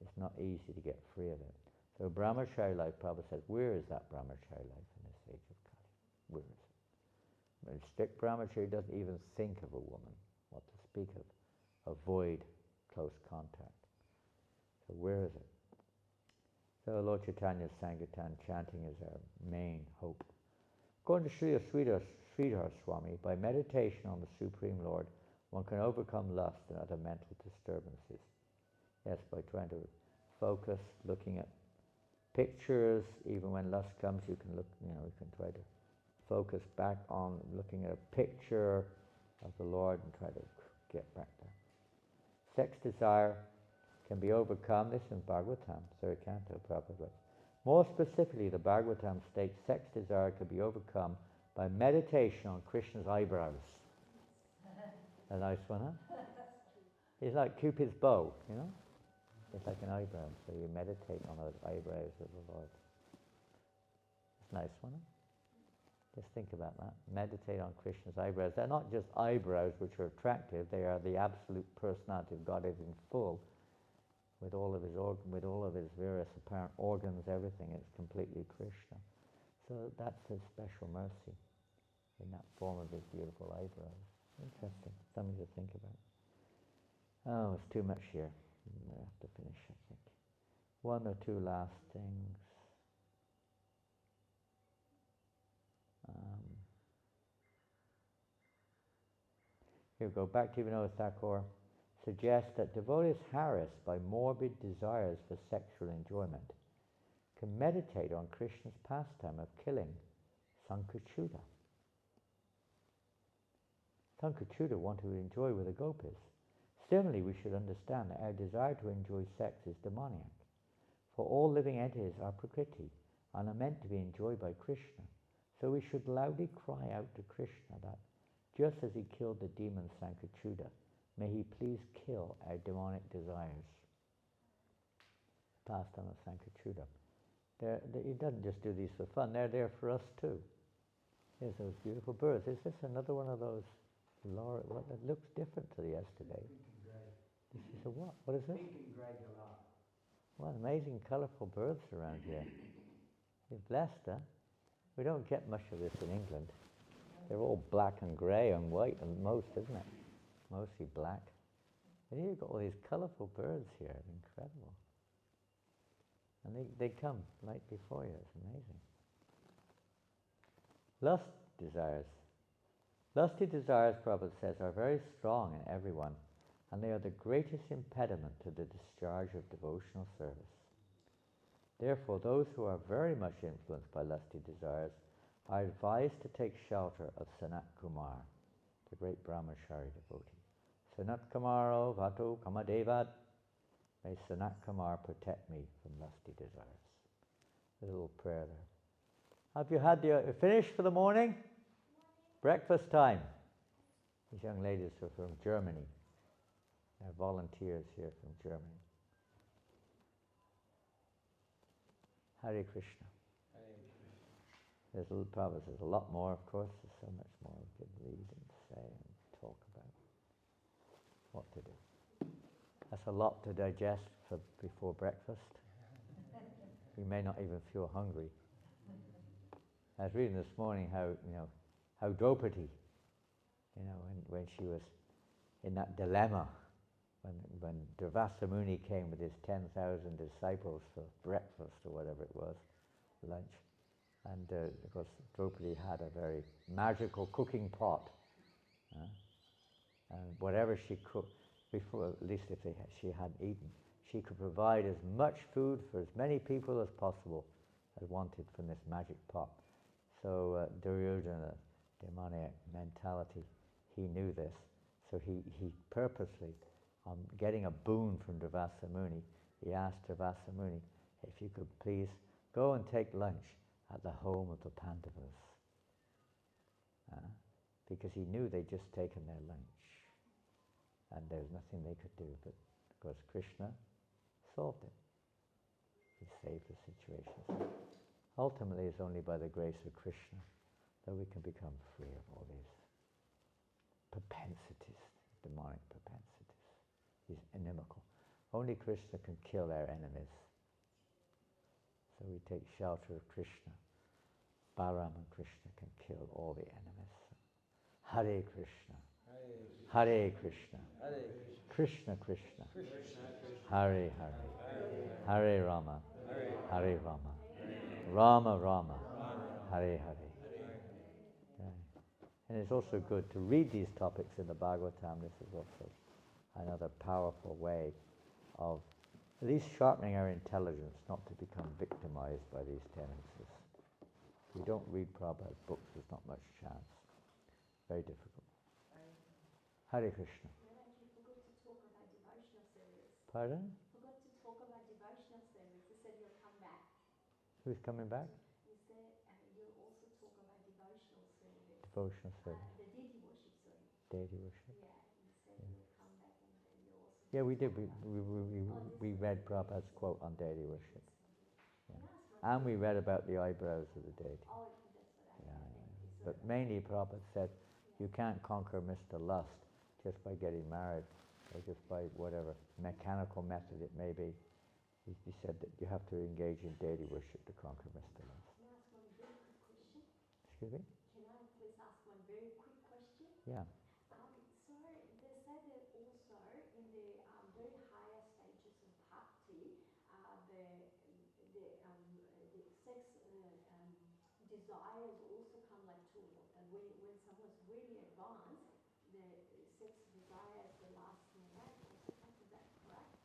It's not easy to get free of it. So brahmacharya life, Prabhupada says, where is that brahmacharya life in this age of Kali? Where is it? When strict brahmacharya doesn't even think of a woman, what to speak of. Avoid close contact. So where is it? So Lord Chaitanya's Sankirtan chanting is our main hope. According to Sri Sridhar Swami, by meditation on the Supreme Lord, one can overcome lust and other mental disturbances. Yes, by trying to focus, looking at pictures. Even when lust comes, you can look, you can try to focus back on looking at a picture of the Lord and try to get back there. Sex desire can be overcome. This in Bhagavatam, third canto, Prabhupada. More specifically, the Bhagavatam states sex desire can be overcome by meditation on Krishna's eyebrows. A nice one, huh? It's like Cupid's bow, It's like an eyebrow, so you meditate on those eyebrows of the Lord. It's a nice one, huh? Just think about that. Meditate on Krishna's eyebrows. They're not just eyebrows which are attractive, they are the absolute personality of God in full, with all of his various apparent organs, everything. It's completely Krishna. So that's his special mercy in that form of his beautiful eyebrows. Interesting. Something to think about. Oh, it's too much here. I have to finish, I think. One or two last things. Here we go. Bhaktivinoda Thakur suggests that devotees harassed by morbid desires for sexual enjoyment can meditate on Krishna's pastime of killing Sankachuda. Sankachuda wanted to enjoy with the gopis. Similarly, we should understand that our desire to enjoy sex is demoniac. For all living entities are prakriti and are meant to be enjoyed by Krishna. So we should loudly cry out to Krishna that, just as he killed the demon Sankachuda, may he please kill our demonic desires. Pastime of Sankachuda. He doesn't just do these for fun, they're there for us too. Here's those beautiful birds. Is this another one of those what that looks different to the yesterday? Pink and grey. This is a what? What is this? Pink and grey galah. What amazing colourful birds around here. You're blessed, huh? We don't get much of this in England. They're all black and grey and white, and most, isn't it? Mostly black. And here you've got all these colourful birds here. Incredible. And they come right before you. It's amazing. Lust desires. Lusty desires, Prabhupada says, are very strong in everyone, and they are the greatest impediment to the discharge of devotional service. Therefore, those who are very much influenced by lusty desires are advised to take shelter of Sanat Kumar, the great brahmachari devotee. Sanat Kumaro Vato Kamadevat. May Sanat Kumar protect me from lusty desires. A little prayer there. Have you had finished for the morning? Breakfast time. These young ladies are from Germany. They're volunteers here from Germany. Hare Krishna. There's a lot more, of course. There's so much more we could read and say and talk about. What to do. That's a lot to digest before breakfast. You may not even feel hungry. I was reading this morning how Draupadi, when she was in that dilemma, when Durvasa Muni came with his 10,000 disciples for breakfast or whatever it was, lunch, and of course Draupadi had a very magical cooking pot, and whatever she cooked, before, at least if she hadn't eaten, she could provide as much food for as many people as possible as wanted from this magic pot. So Duryodhana, demoniac mentality, he knew this. So he purposely, on getting a boon from Durvasa Muni, he asked Durvasa Muni if you could please go and take lunch at the home of the Pandavas. Because he knew they'd just taken their lunch. And there was nothing they could do, but of course Krishna solved it. He saved the situation. So ultimately, it's only by the grace of Krishna that we can become free of all these propensities, demonic propensities, these inimical. Only Krishna can kill our enemies. So we take shelter of Krishna. Balaram and Krishna can kill all the enemies. Hare Krishna. Hare Krishna. Krishna Krishna. Hare Hare. Hare Rama. Hare Rama. Rama Rama. Hare Hare. And it's also good to read these topics in the Bhagavatam. This is also another powerful way of at least sharpening our intelligence, not to become victimized by these tendencies. If we don't read Prabhupada's books, there's not much chance. Very difficult. Hare Krishna. Maharaj, you forgot to talk about devotional service. Pardon? Forgot to talk about devotional service. You said you'll come back. Who's coming back? You said you'll also talk about devotional service. Devotional service. The deity worship, sorry. Deity worship. Yeah, you said Yeah. you'll come back and you'll also. Yeah, we did. We Oh, read Prabhupada's quote on deity worship. Can I ask one And we thing? read about the eyebrows of the deity. Oh, that's what I Yeah, meant. Thank you. But Sorry. mainly Prabhupada said you can't conquer Mr. Lust just by getting married or just by whatever mechanical method it may be. He said that you have to engage in deity worship to conquer Mr. Lust. Can I ask one very quick question? Excuse me? Can I please ask one very quick question? Yeah. So they said that also in the very higher stages of bhakti, the sex desires also come like tulip. And when someone's really advanced, the sex desires, the last night also comes. Is that correct?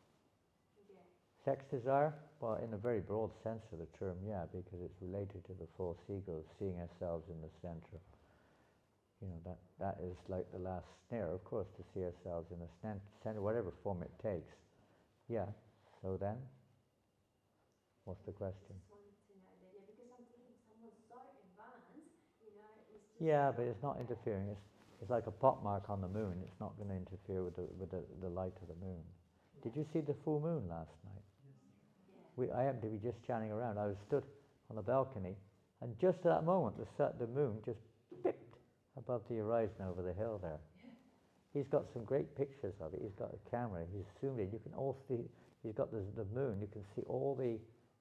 Yeah. Sex desire? Well, in a very broad sense of the term, yeah, because it's related to the false ego of seeing ourselves in the center. That is like the last snare, of course, to see ourselves in the center, whatever form it takes. Yeah. So then, what's the question? I just wanted to know that, yeah, because I'm thinking someone's so advanced, it's just. Yeah, but it's not interfering. It's like a pot mark on the moon. It's not going to interfere with the light of the moon. Did you see the full moon last night? Yeah. I happened to be just chatting around. I was stood on the balcony, and just at that moment, the moon just pipped above the horizon over the hill there. He's got some great pictures of it. He's got a camera. He's zoomed in. You can all see. He's got the moon. You can see all the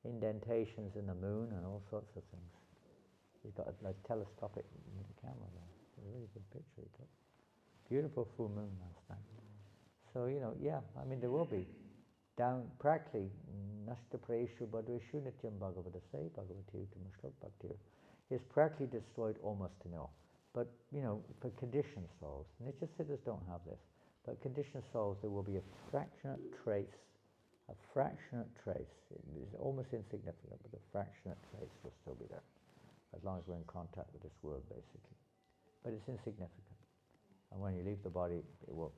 indentations in the moon and all sorts of things. He's got a telescopic camera there. It's a really good picture he took. Beautiful full moon last night. So, yeah, I mean, there will be. Down practically, nashta praeshu badreshu nityam bhagavata say bhagavati uttamashlok bhaktir is practically destroyed almost to nil. But, for conditioned souls, Nitya Siddhas don't have this, but conditioned souls, there will be a fractionate trace. It is almost insignificant, but a fractionate trace will still be there, as long as we're in contact with this world, basically. But it's insignificant. And when you leave the body, it will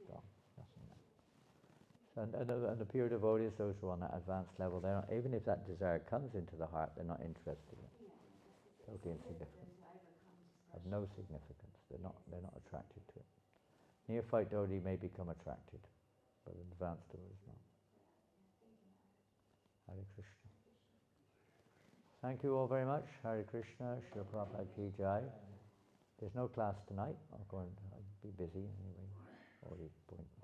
gone. Nothing there. And the pure devotees, those who are on that advanced level, they're not, even if that desire comes into the heart, they're not interested in it. Totally insignificant. Of no significance. They're not attracted to it. Neophyte devotee may become attracted, but an advanced devotee is not. Hare Krishna. Thank you all very much. Hare Krishna. Srila Prabhupada Ki Jai. There's no class tonight. I'll be busy anyway. All these points.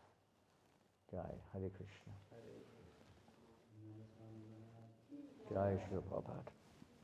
Jai. Hare Krishna. Jai Srila Prabhupada.